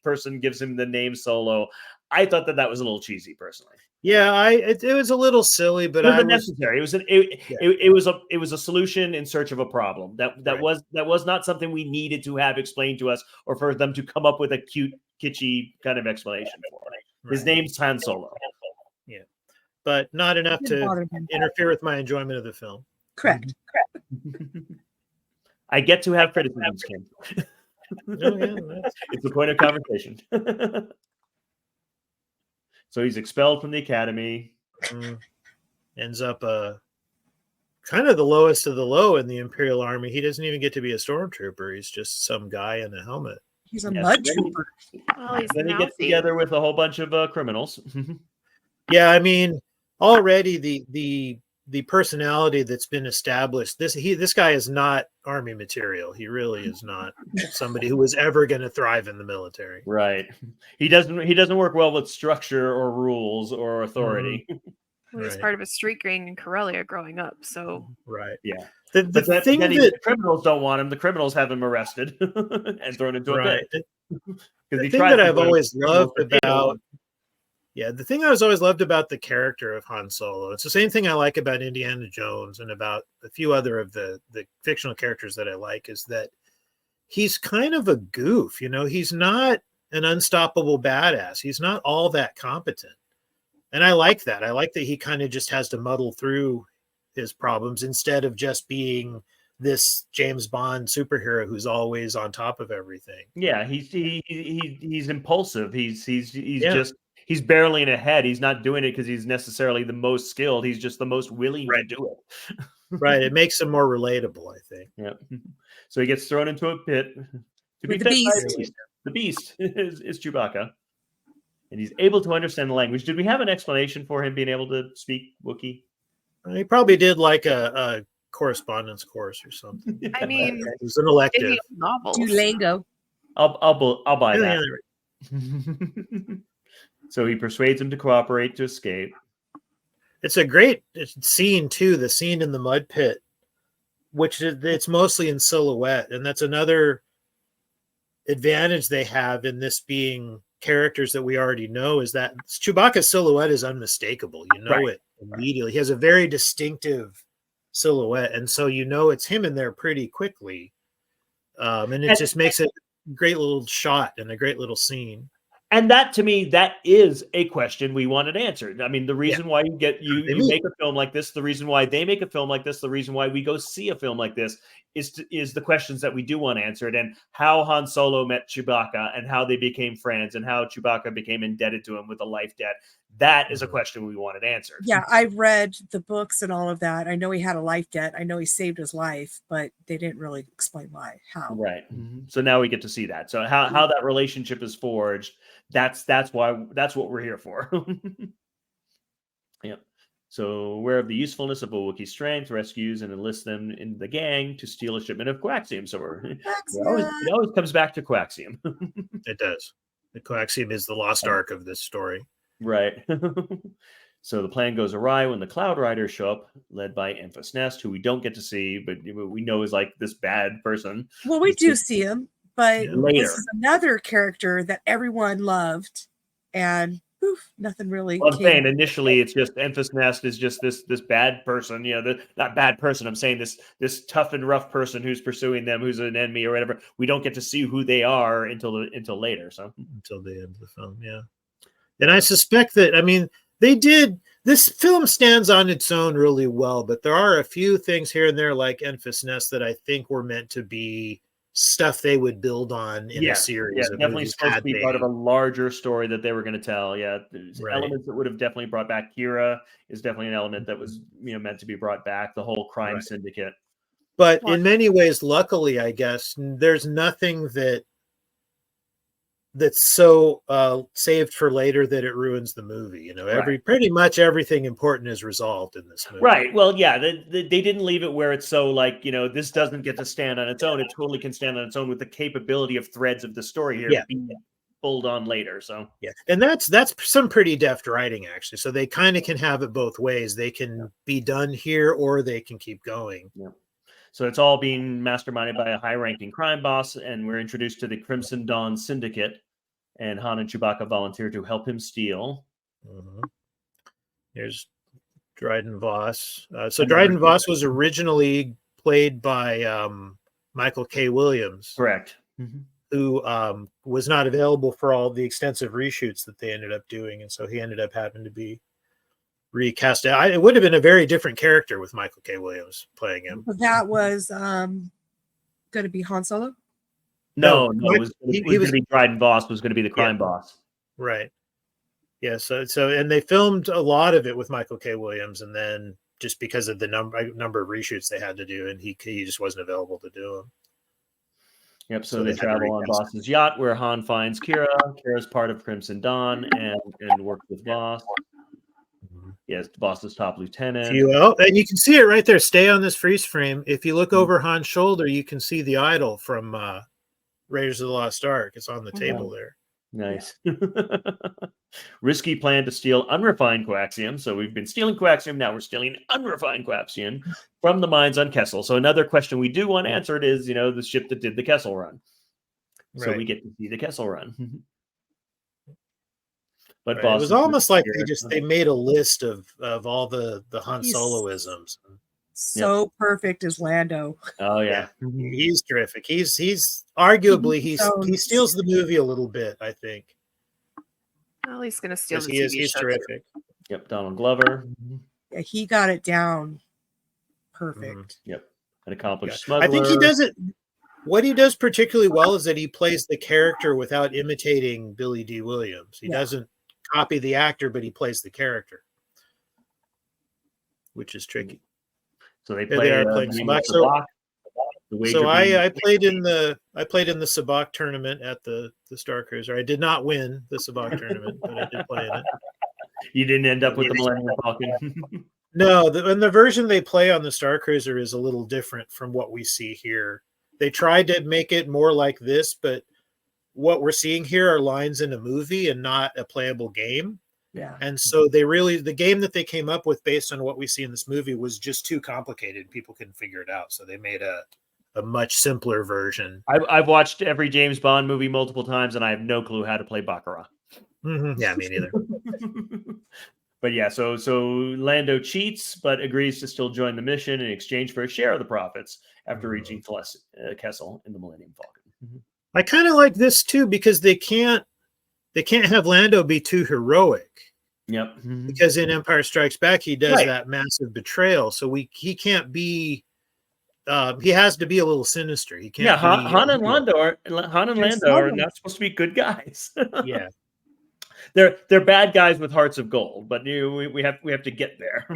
person gives him the name Solo. I thought that was a little cheesy, personally. Yeah, it was a little silly, but it was unnecessary. It was a solution in search of a problem. That was not something we needed to have explained to us, or for them to come up with a cute, kitschy kind of explanation for it. His name's Han Solo. Yeah, but not enough to interfere with my enjoyment of the film. Correct. I get to have criticisms, Kim. It's the point of conversation. So he's expelled from the academy. Ends up kind of the lowest of the low in the Imperial Army. He doesn't even get to be a stormtrooper. He's just some guy in a helmet. He's a mud trooper. Then he gets together with a whole bunch of criminals. Yeah, I mean, already the personality that's been established. This guy is not army material. He really is not somebody who was ever going to thrive in the military. Right. He doesn't work well with structure or rules or authority. He was part of a street gang in Corellia growing up. So right. Yeah. The criminals don't want him. The criminals have him arrested and thrown into a pit. The thing that I've always loved about Yeah, the thing I was always loved about the character of Han Solo, it's the same thing I like about Indiana Jones and about a few other of the fictional characters that I like, is that he's kind of a goof. He's not an unstoppable badass. He's not all that competent. And I like that. I like that he kind of just has to muddle through his problems instead of just being this James Bond superhero who's always on top of everything. Yeah, he's impulsive. He's barreling ahead. He's not doing it because he's necessarily the most skilled. He's just the most willing to do it. Right. It makes him more relatable, I think. Yeah. So he gets thrown into a pit to be With fed the by beast. a beast. The beast is Chewbacca. And he's able to understand the language. Did we have an explanation for him being able to speak Wookiee? He probably did like a correspondence course or something. I mean, it was an elective. Novels. Duolingo. I'll buy Yeah, that. So he persuades him to cooperate to escape. It's a great scene too. The scene in the mud pit, which it's mostly in silhouette, and that's another advantage they have in this being characters that we already know, is that Chewbacca's silhouette is unmistakable. It immediately. He has a very distinctive silhouette, and so it's him in there pretty quickly, and it just makes it a great little shot and a great little scene. And that, to me, that is a question we wanted answered. I mean, the reason why you make a film like this, the reason why they make a film like this, the reason why we go see a film like this is the questions that we do want answered, and how Han Solo met Chewbacca and how they became friends and how Chewbacca became indebted to him with a life debt. That is a question we wanted answered. Yeah, I've read the books and all of that. I know he had a life debt. I know he saved his life, but they didn't really explain how. Right. So now we get to see that. So how that relationship is forged. That's what we're here for. Yeah. So aware of the usefulness of a Wookiee strength, rescues and enlists them in the gang to steal a shipment of coaxium. So it always comes back to coaxium. It does. The coaxium is the lost ark of this story. Right. So the plan goes awry when the Cloud Riders show up, led by Enfys Nest, who we don't get to see, but we know is like this bad person. Well, we do see him, but later. This is another character that everyone loved, and poof, nothing really. Well, I'm saying initially it's just Enfys Nest is just this bad person, not bad person. I'm saying this tough and rough person who's pursuing them, who's an enemy or whatever. We don't get to see who they are until later. So until the end of the film, yeah. And I suspect that, this film stands on its own really well, but there are a few things here and there like Enfys Nest that I think were meant to be stuff they would build on in a series. Yeah, definitely supposed to be part of a larger story that they were going to tell. Yeah, there's elements that would have definitely brought back Kira is definitely an element that was meant to be brought back. The whole crime syndicate. But in many ways, luckily, I guess, there's nothing that's so saved for later that it ruins the movie. Pretty much everything important is resolved in this movie. Right. Well, yeah, they didn't leave it where it's so like, this doesn't get to stand on its own. It totally can stand on its own with the capability of threads of the story here being pulled on later. So yeah, and that's some pretty deft writing, actually. So they kind of can have it both ways. They can be done here or they can keep going. Yeah. So it's all being masterminded by a high-ranking crime boss, and we're introduced to the Crimson Dawn Syndicate. And Han and Chewbacca volunteer to help him steal. Mm-hmm. Here's Dryden Voss. So Dryden Voss was originally played by Michael K. Williams. Correct. Who was not available for all the extensive reshoots that they ended up doing. And so he ended up having to be recast. It would have been a very different character with Michael K. Williams playing him. But that was going to be Han Solo? No, it was going to be Dryden Voss was going to be the crime boss. Right. Yeah. So and they filmed a lot of it with Michael K. Williams, and then just because of the number of reshoots they had to do, and he just wasn't available to do them. Yep. So they travel on Voss's yacht, where Han finds Kira. Kira's part of Crimson Dawn and works with Voss. Yes, Voss's top lieutenant. And you can see it right there. Stay on this freeze frame. If you look over Han's shoulder, you can see the idol from Raiders of the Lost Ark. It's on the table there. Nice. Risky plan to steal unrefined coaxium. So we've been stealing coaxium. Now we're stealing unrefined coaxium from the mines on Kessel. So another question we do want answered is, the ship that did the Kessel run. So we get to see the Kessel run. But It was almost like they made a list of all the Han Solo-isms. So perfect as Lando. Oh yeah. He's terrific. He's arguably he steals the movie a little bit, I think. Well, he's going to steal the he's show terrific. too. Yep, Donald Glover. Yeah, he got it down perfect. Yep, an accomplished smuggler. I think he does it. What he does particularly well is that he plays the character without imitating Billy D. Williams. He doesn't copy the actor, but he plays the character, which is tricky. So they playing Sabak. So I played in the Sabak tournament at the Starcruiser. I did not win the Sabak tournament, but I did play in it. You didn't end up with the Millennium Falcon. No, the version they play on the Starcruiser is a little different from what we see here. They tried to make it more like this, but what we're seeing here are lines in a movie and not a playable game. Yeah. And so the game that they came up with based on what we see in this movie was just too complicated. People couldn't figure it out. So they made a much simpler version. I've watched every James Bond movie multiple times, and I have no clue how to play Baccarat. Mm-hmm. Yeah, me neither. But yeah, so Lando cheats, but agrees to still join the mission in exchange for a share of the profits after reaching Kessel in the Millennium Falcon. I kind of like this too because they can't have Lando be too heroic. Yep. Because in Empire Strikes Back he does that massive betrayal, so he can't be. He has to be a little sinister. He can't. Yeah, Han and Lando are not supposed to be good guys. Yeah. They're bad guys with hearts of gold, but we have to get there.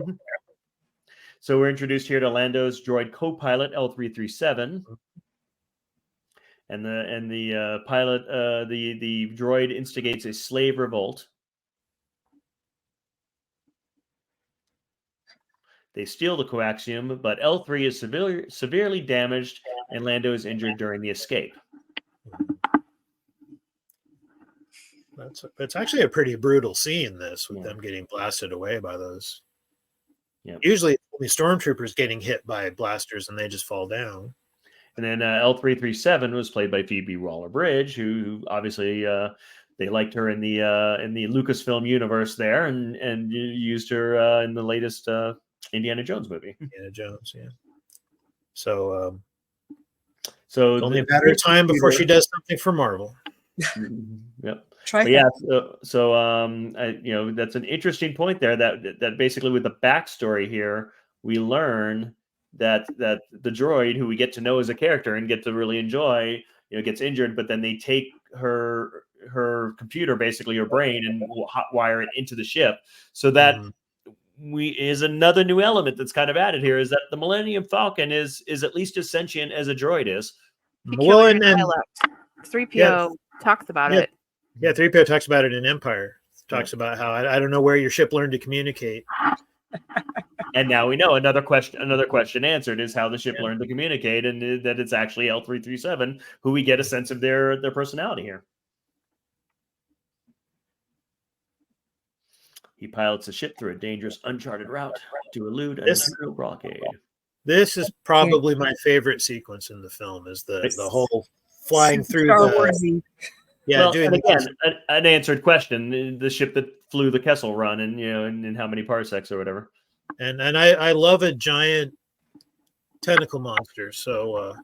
So we're introduced here to Lando's droid co-pilot L337, and the pilot the droid instigates a slave revolt. They steal the coaxium, but L3 is severely damaged, and Lando is injured during the escape. It's actually a pretty brutal scene, this, with them getting blasted away by those. Yeah. Usually only stormtroopers getting hit by blasters and they just fall down. And then L337 was played by Phoebe Waller-Bridge, who obviously they liked her in the Lucasfilm universe there, and used her in the latest Indiana Jones movie. Indiana Jones, yeah. So it's only a matter of time before she does something for Marvel. Yep. That's an interesting point there. That basically with the backstory here, we learn that the droid, who we get to know as a character and get to really enjoy, gets injured, but then they take her computer, basically her brain, and hotwire it into the ship. So that is another new element that's kind of added here, is that the Millennium Falcon is at least as sentient as a droid is. Well, and 3PO talks about it. Yeah, 3PO talks about it in Empire. Talks about how I don't know where your ship learned to communicate. And now we know another question answered is how the ship learned to communicate, and that it's actually L337, who we get a sense of their personality here. He pilots a ship through a dangerous, uncharted route to elude an Imperial blockade. This is probably my favorite sequence in the film, is the whole flying through the... Yeah, well, and again, an unanswered question: the ship that flew the Kessel Run, and in how many parsecs or whatever. And I love a giant tentacle monster. So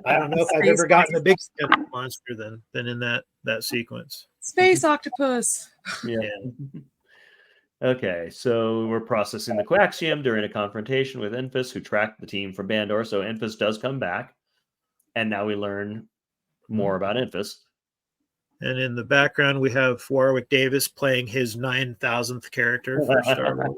I don't know if I've ever gotten a big tentacle monster than in that sequence. Space octopus. Yeah. Okay, so we're processing the coaxium during a confrontation with Enfys, who tracked the team from Bandor. So Enfys does come back, and now we learn more about Enfys. And in the background, we have Warwick Davis playing his 9,000th character for Star Wars.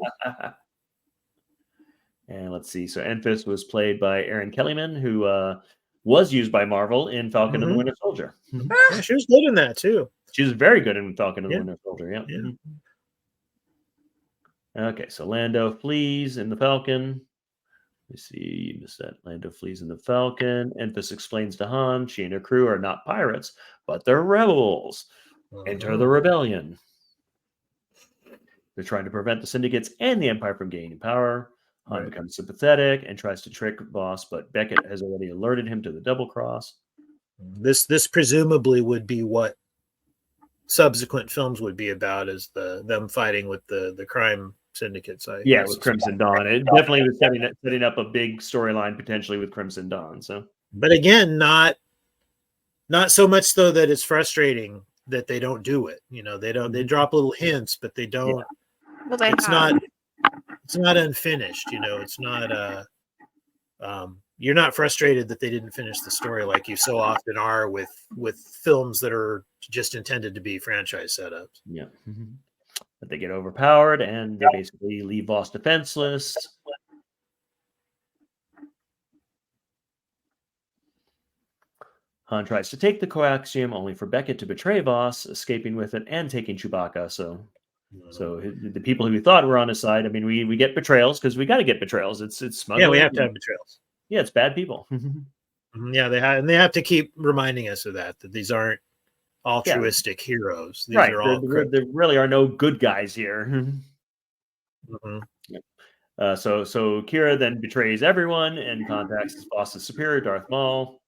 And let's see. So Enfys was played by Erin Kellyman, who was used by Marvel in Falcon and the Winter Soldier. Yeah, she was good in that too. She was very good in Falcon and the Winter Soldier. Yeah. Okay, so Lando flees in the Falcon. Let me see, you missed that. Lando flees in the Falcon. Enfys explains to Han she and her crew are not pirates, but they're rebels. Enter the rebellion. They're trying to prevent the syndicates and the Empire from gaining power. Han becomes sympathetic and tries to trick Voss, but Beckett has already alerted him to the double cross. This presumably would be what subsequent films would be about, is them fighting with the crime syndicates. With Crimson Dawn, it definitely was setting up a big storyline potentially with Crimson Dawn. So, but again, not so much though that it's frustrating that they don't do it. They drop little hints, but they don't. Yeah. Well, it's not unfinished. It's not you're not frustrated that they didn't finish the story like you so often are with films that are just intended to be franchise setups. Yeah. But they get overpowered and they basically leave Voss defenseless. Han tries to take the coaxium, only for Beckett to betray Voss, escaping with it and taking Chewbacca. So the people who we thought were on his side, I mean, we get betrayals because we got to get betrayals. It's smuggling. Yeah, we have to have betrayals. Yeah, it's bad people. Yeah, they have to keep reminding us of that these aren't altruistic heroes. These are all there really are no good guys here. So Kira then betrays everyone and contacts his boss's superior, Darth Maul.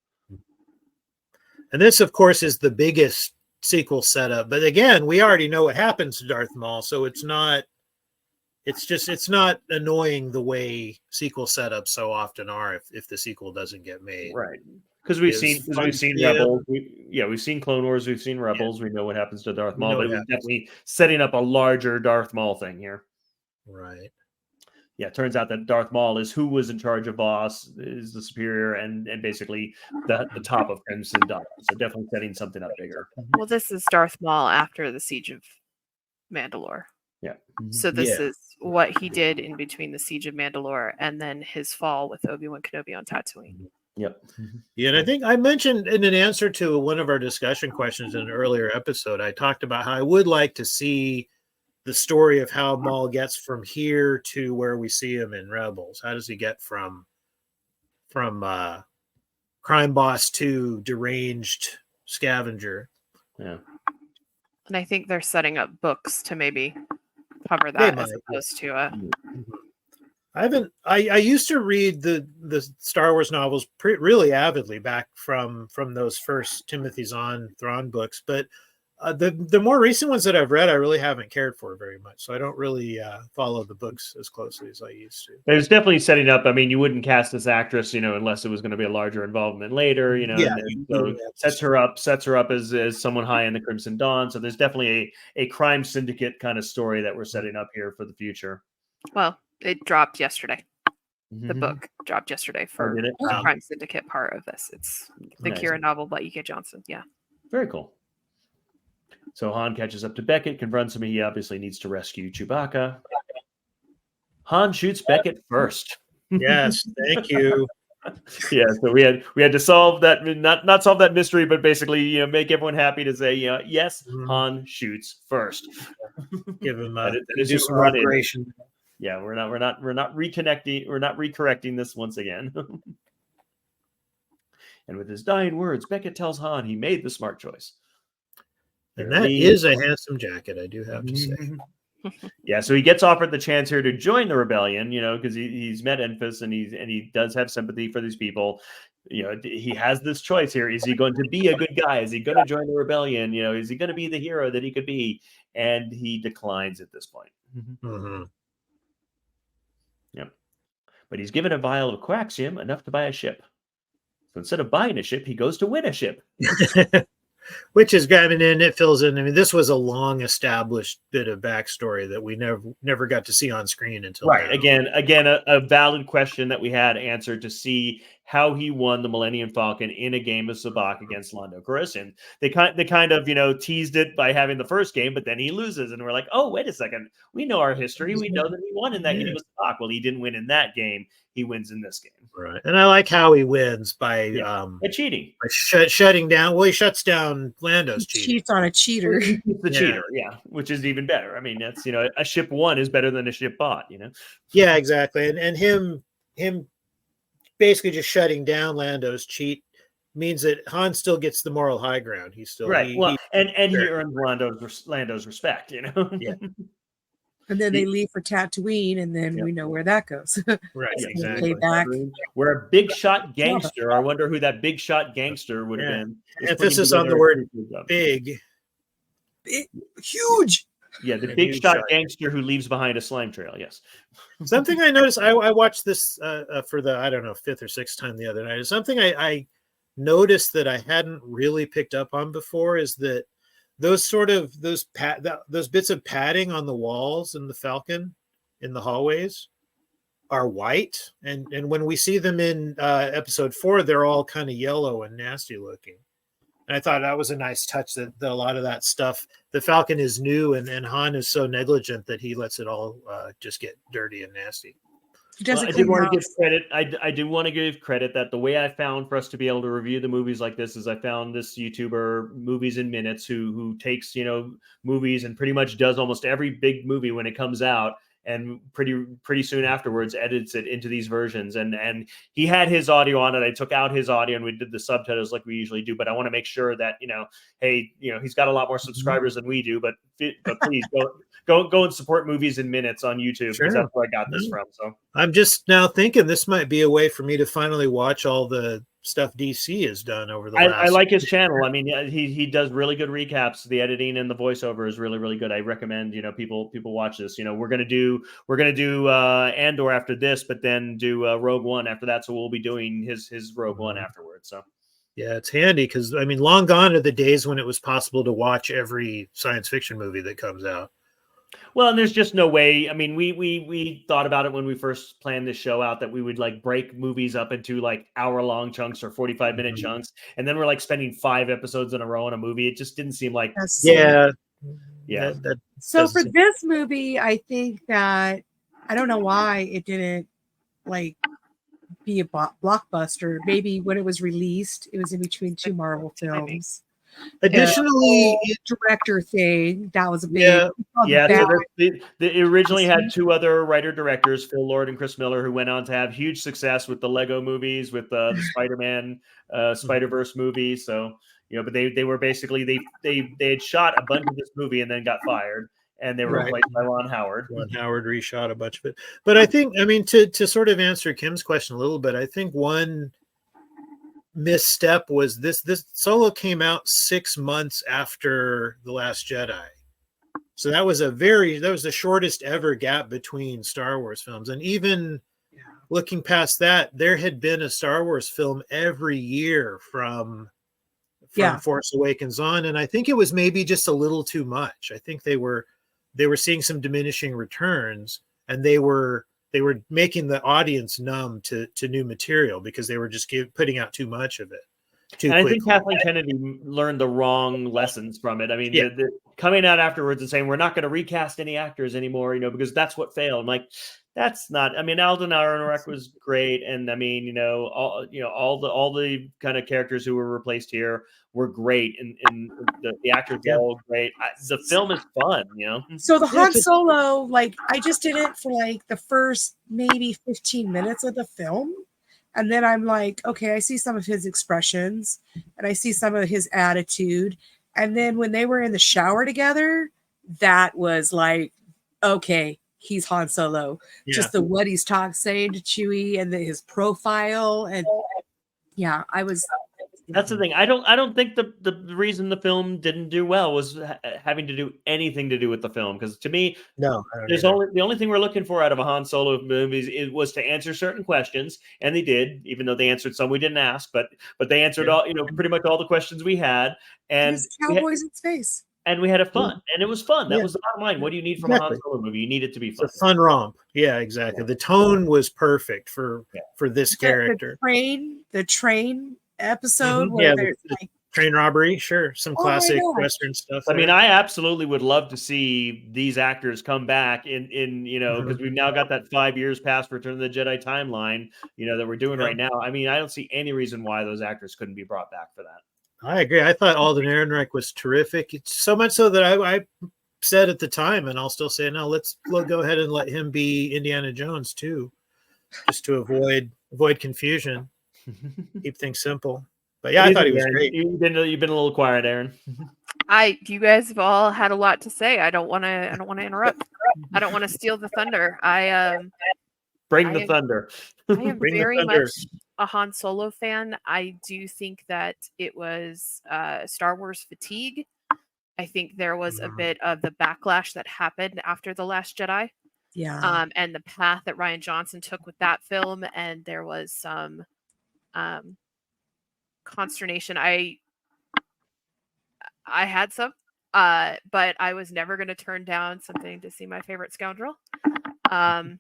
And this, of course, is the biggest sequel setup. But again, we already know what happens to Darth Maul, so it's not annoying the way sequel setups so often are if the sequel doesn't get made. Right. Because we've seen Rebels. We've seen Clone Wars, we've seen Rebels. We know what happens to Darth Maul, but it was definitely setting up a larger Darth Maul thing here. Right. Yeah, it turns out that Darth Maul is who was in charge of Voss, is the superior, and basically the top of Crimson Dawn. So definitely setting something up bigger. Well, this is Darth Maul after the Siege of Mandalore. Yeah. So this is what he did in between the Siege of Mandalore and then his fall with Obi-Wan Kenobi on Tatooine. Yep. Yeah, and I think I mentioned in an answer to one of our discussion questions in an earlier episode, I talked about how I would like to see the story of how Maul gets from here to where we see him in Rebels. How does he get from crime boss to deranged scavenger? Yeah. And I think they're setting up books to maybe cover that as opposed to I used to read the Star Wars novels really avidly back from those first Timothy Zahn Thrawn books, but the more recent ones that I've read, I really haven't cared for very much. So I don't really follow the books as closely as I used to. There's definitely setting up. I mean, you wouldn't cast this actress, unless it was going to be a larger involvement later, so sets her up as someone high in the Crimson Dawn. So there's definitely a crime syndicate kind of story that we're setting up here for the future. Well, it dropped yesterday. The book dropped yesterday for the crime syndicate part of this. It's the Kira novel by E.K. Johnson. Yeah. Very cool. So Han catches up to Beckett, confronts him. He obviously needs to rescue Chewbacca. Han shoots Beckett first. Yes, thank you. Yeah, so we had to solve that, not solve that mystery, but basically, make everyone happy to say, yes, Han shoots first. Give him do some operation. Yeah, we're not reconnecting. We're not recorrecting this once again. And with his dying words, Beckett tells Han he made the smart choice. And that is a handsome jacket, I do have to say. Yeah, so he gets offered the chance here to join the rebellion, because he's met Enfys and he does have sympathy for these people. He has this choice here. Is he going to be a good guy? Is he going to join the rebellion? Is he going to be the hero that he could be? And he declines at this point. Yep. But he's given a vial of coaxium, enough to buy a ship. So instead of buying a ship, he goes to win a ship. Which is grabbing in, it fills in. I mean, this was a long established bit of backstory that we never got to see on screen until right now. Again, a valid question that we had answered to see how he won the Millennium Falcon in a game of Sabacc against Lando Calrissian. They kind of teased it by having the first game, but then he loses, and we're like, oh, wait a second, we know our history. We know that he won in that game of Sabacc. Well, he didn't win in that game. He wins in this game. Right. And I like how he wins by cheating. By shutting down. Well, he shuts down Lando's cheating. Cheats on a cheater. Cheater, which is even better. I mean, that's a ship won is better than a ship bought, Yeah, exactly. And him basically just shutting down Lando's cheat means that Han still gets the moral high ground. He's still right. He earns Lando's respect, Yeah. And then they leave for Tatooine, and then we know where that goes. Right, So exactly. Back. We're a big shot gangster. I wonder who that big shot gangster would have been. Emphasis on the word big. huge. Yeah, the A big huge shot shot. gangster who leaves behind a slime trail. Yes. Something I noticed, I watched this for the, I don't know, 5th or 6th time the other night. Something I noticed that I hadn't really picked up on before is that those bits of padding on the walls in the Falcon in the hallways are white, and when we see them in episode 4, they're all kind of yellow and nasty looking. And I thought that was a nice touch that a lot of that stuff, the Falcon is new, and Han is so negligent that he lets it all just get dirty and nasty. Well, I do want to give credit. I do want to give credit that the way I found for us to be able to review the movies like this is I found this YouTuber, Movies in Minutes, who takes, movies and pretty much does almost every big movie when it comes out, and pretty soon afterwards edits it into these versions. And he had his audio on it. I took out his audio and we did the subtitles like we usually do. But I want to make sure that, hey, he's got a lot more subscribers than we do. But please go and support Movies in Minutes on YouTube, because that's where I got this from. So I'm just now thinking this might be a way for me to finally watch all the stuff DC has done over the last. I like his channel. I mean, he does really good recaps. The editing and the voiceover is really, really good. I recommend people watch this. We're gonna do Andor after this, but then do Rogue One after that. So we'll be doing his Rogue One afterwards. So yeah, it's handy because I mean, long gone are the days when it was possible to watch every science fiction movie that comes out. Well, and there's just no way. I mean, we thought about it when we first planned this show out that we would like break movies up into like hour-long chunks or 45-minute chunks, and then we're like spending 5 episodes in a row on a movie. It just didn't seem like yeah. So for this movie, I think that I don't know why it didn't like be a blockbuster. Maybe when it was released, it was in between 2 Marvel films. Additionally, director thing that was a big So they originally had 2 other writer-directors, Phil Lord and Chris Miller, who went on to have huge success with the Lego movies, with the Spider-Man Spider-Verse movie. So but they were basically they had shot a bunch of this movie and then got fired, and they were replaced by Ron Howard. Ron Howard reshot a bunch of it, but I think to sort of answer Kim's question a little bit, I think one misstep was this Solo came out 6 months after The Last Jedi, so that was the shortest ever gap between Star Wars films. And even looking past that, there had been a Star Wars film every year from Force Awakens on, and I think it was maybe just a little too much. I think they were seeing some diminishing returns, and they were making the audience numb to new material because they were just putting out too much of it. And I think Kathleen Kennedy learned the wrong lessons from it. I mean, the coming out afterwards and saying we're not going to recast any actors anymore, because that's what failed. I'm like, that's not. I mean, Alden Ehrenreich was great, and I mean, all the kind of characters who were replaced here were great, and the actors were all great. The film is fun, So the Han Solo, like, I just did it for like the first maybe 15 minutes of the film, and then I'm like, okay, I see some of his expressions, and I see some of his attitude, and then when they were in the shower together, that was like, okay, he's Han Solo. Just the what he's saying to Chewie and his profile, and I was. That's the thing. I don't think the reason the film didn't do well was having to do anything to do with the film, because to me, the only thing we're looking for out of a Han Solo movie was to answer certain questions, and they did, even though they answered some we didn't ask, but they answered all pretty much all the questions we had, and cowboys in space. And we had a fun, and it was fun. That was the bottom line. What do you need from a Han Solo movie? You need it to be fun. It's a fun romp. Yeah, exactly. Yeah. The tone was perfect for this character. The train episode where there's like train robbery, sure, some classic Western stuff. I mean, I absolutely would love to see these actors come back in because we've now got that 5 years past Return of the Jedi timeline, that we're doing right now. I mean, I don't see any reason why those actors couldn't be brought back for that. I agree. I thought Alden Ehrenreich was terrific. It's so much so that I said at the time, and I'll still say now, let's go ahead and let him be Indiana Jones too, just to avoid confusion, keep things simple. But I thought he was great. You've been a little quiet, Erin. You guys have all had a lot to say. I don't want to interrupt. I don't want to steal the thunder. Bring the thunder. I am very much a Han Solo fan. I do think that it was Star Wars fatigue. I think there was a bit of the backlash that happened after The Last Jedi. Yeah. And the path that Rian Johnson took with that film, and there was some consternation. I had some, but I was never going to turn down something to see my favorite scoundrel. I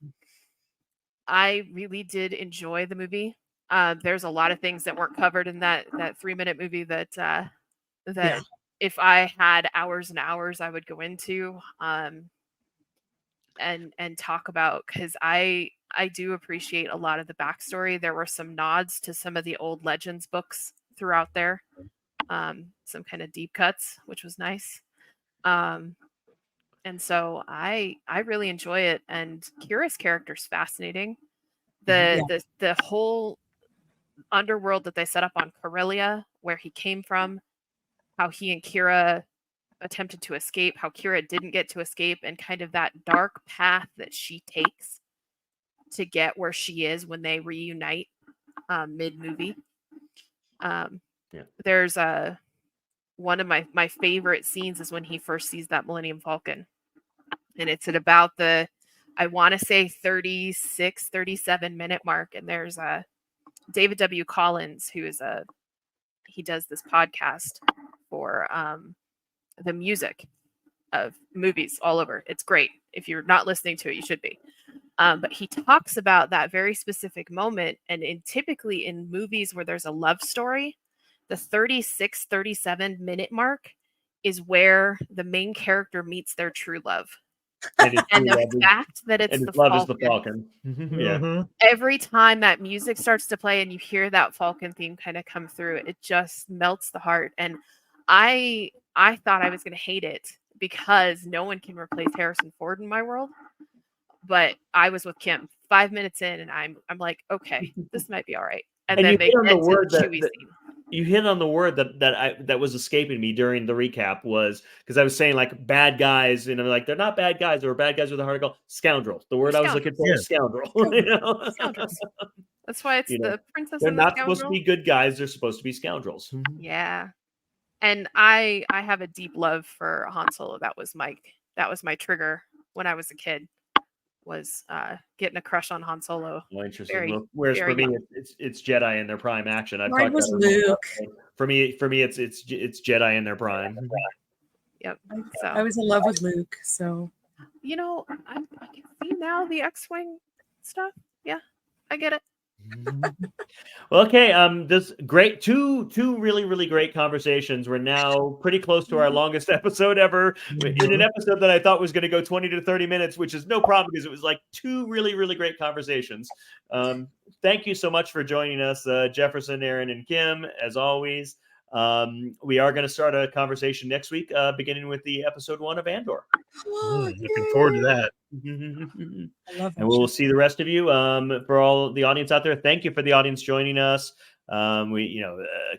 really did enjoy the movie. There's a lot of things that weren't covered in that 3-minute movie that if I had hours and hours, I would go into and talk about, because I do appreciate a lot of the backstory. There were some nods to some of the old Legends books throughout there, some kind of deep cuts, which was nice. And so I really enjoy it, and Kira's character is fascinating. The whole underworld that they set up on Corellia, where he came from, how he and Kira attempted to escape, how Kira didn't get to escape, and kind of that dark path that she takes to get where she is when they reunite mid-movie. There's one of my favorite scenes is when he first sees that Millennium Falcon, and it's at about the, I want to say 36, 37 minute mark, and there's David W. Collins, who is he does this podcast for the music of movies all over. It's great. If you're not listening to it, you should be. But he talks about that very specific moment, and typically in movies where there's a love story, the 36, 37 minute mark is where the main character meets their true love. And the fact that it's the Falcon. Is the Falcon. Yeah. Every time that music starts to play and you hear that Falcon theme kind of come through, it just melts the heart. And I thought I was going to hate it because no one can replace Harrison Ford in my world. But I was with Kim 5 minutes in, and I'm like, okay, this might be all right. And then they get to the Chewie scene. You hit on the word that was escaping me during the recap, was because I was saying like bad guys, and I'm like, they're not bad guys, they were bad guys with a heart of gold. Scoundrel. The word I was looking for is scoundrel. You know? Scoundrels. That's why it's the princess. They're and the not scoundrel. supposed to be good guys, they're supposed to be scoundrels. Yeah. And I have a deep love for Han Solo. That was my trigger when I was a kid, was getting a crush on Han Solo. Well, interesting. Whereas for me, it's Jedi in their prime action. Mine was Luke. For me, it's Jedi in their prime. Yep. So I was in love with Luke. So I can see now the X-wing stuff. Yeah, I get it. Well, okay. This great two really, really great conversations. We're now pretty close to our longest episode ever, in an episode that I thought was going to go 20 to 30 minutes, which is no problem because it was like two really, really great conversations. Thank you so much for joining us, Jefferson, Erin, and Kim, as always. We are going to start a conversation next week, beginning with the episode 1 of Andor. Looking forward to that. I love that. And we'll see the rest of you. For all the audience out there, thank you for the audience joining us.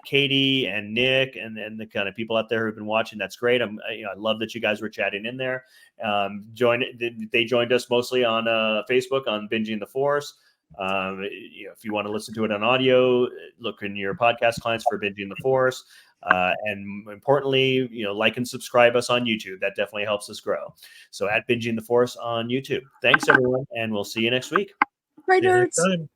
Katie and Nick and the kind of people out there who've been watching. That's great. I love that you guys were chatting in there. They joined us mostly on Facebook on Binging the Force. If you want to listen to it on audio, look in your podcast clients for Binging the Force. And importantly, like and subscribe us on YouTube. That definitely helps us grow. So at Binging the Force on YouTube. Thanks, everyone, and we'll see you next week. Right, nerds.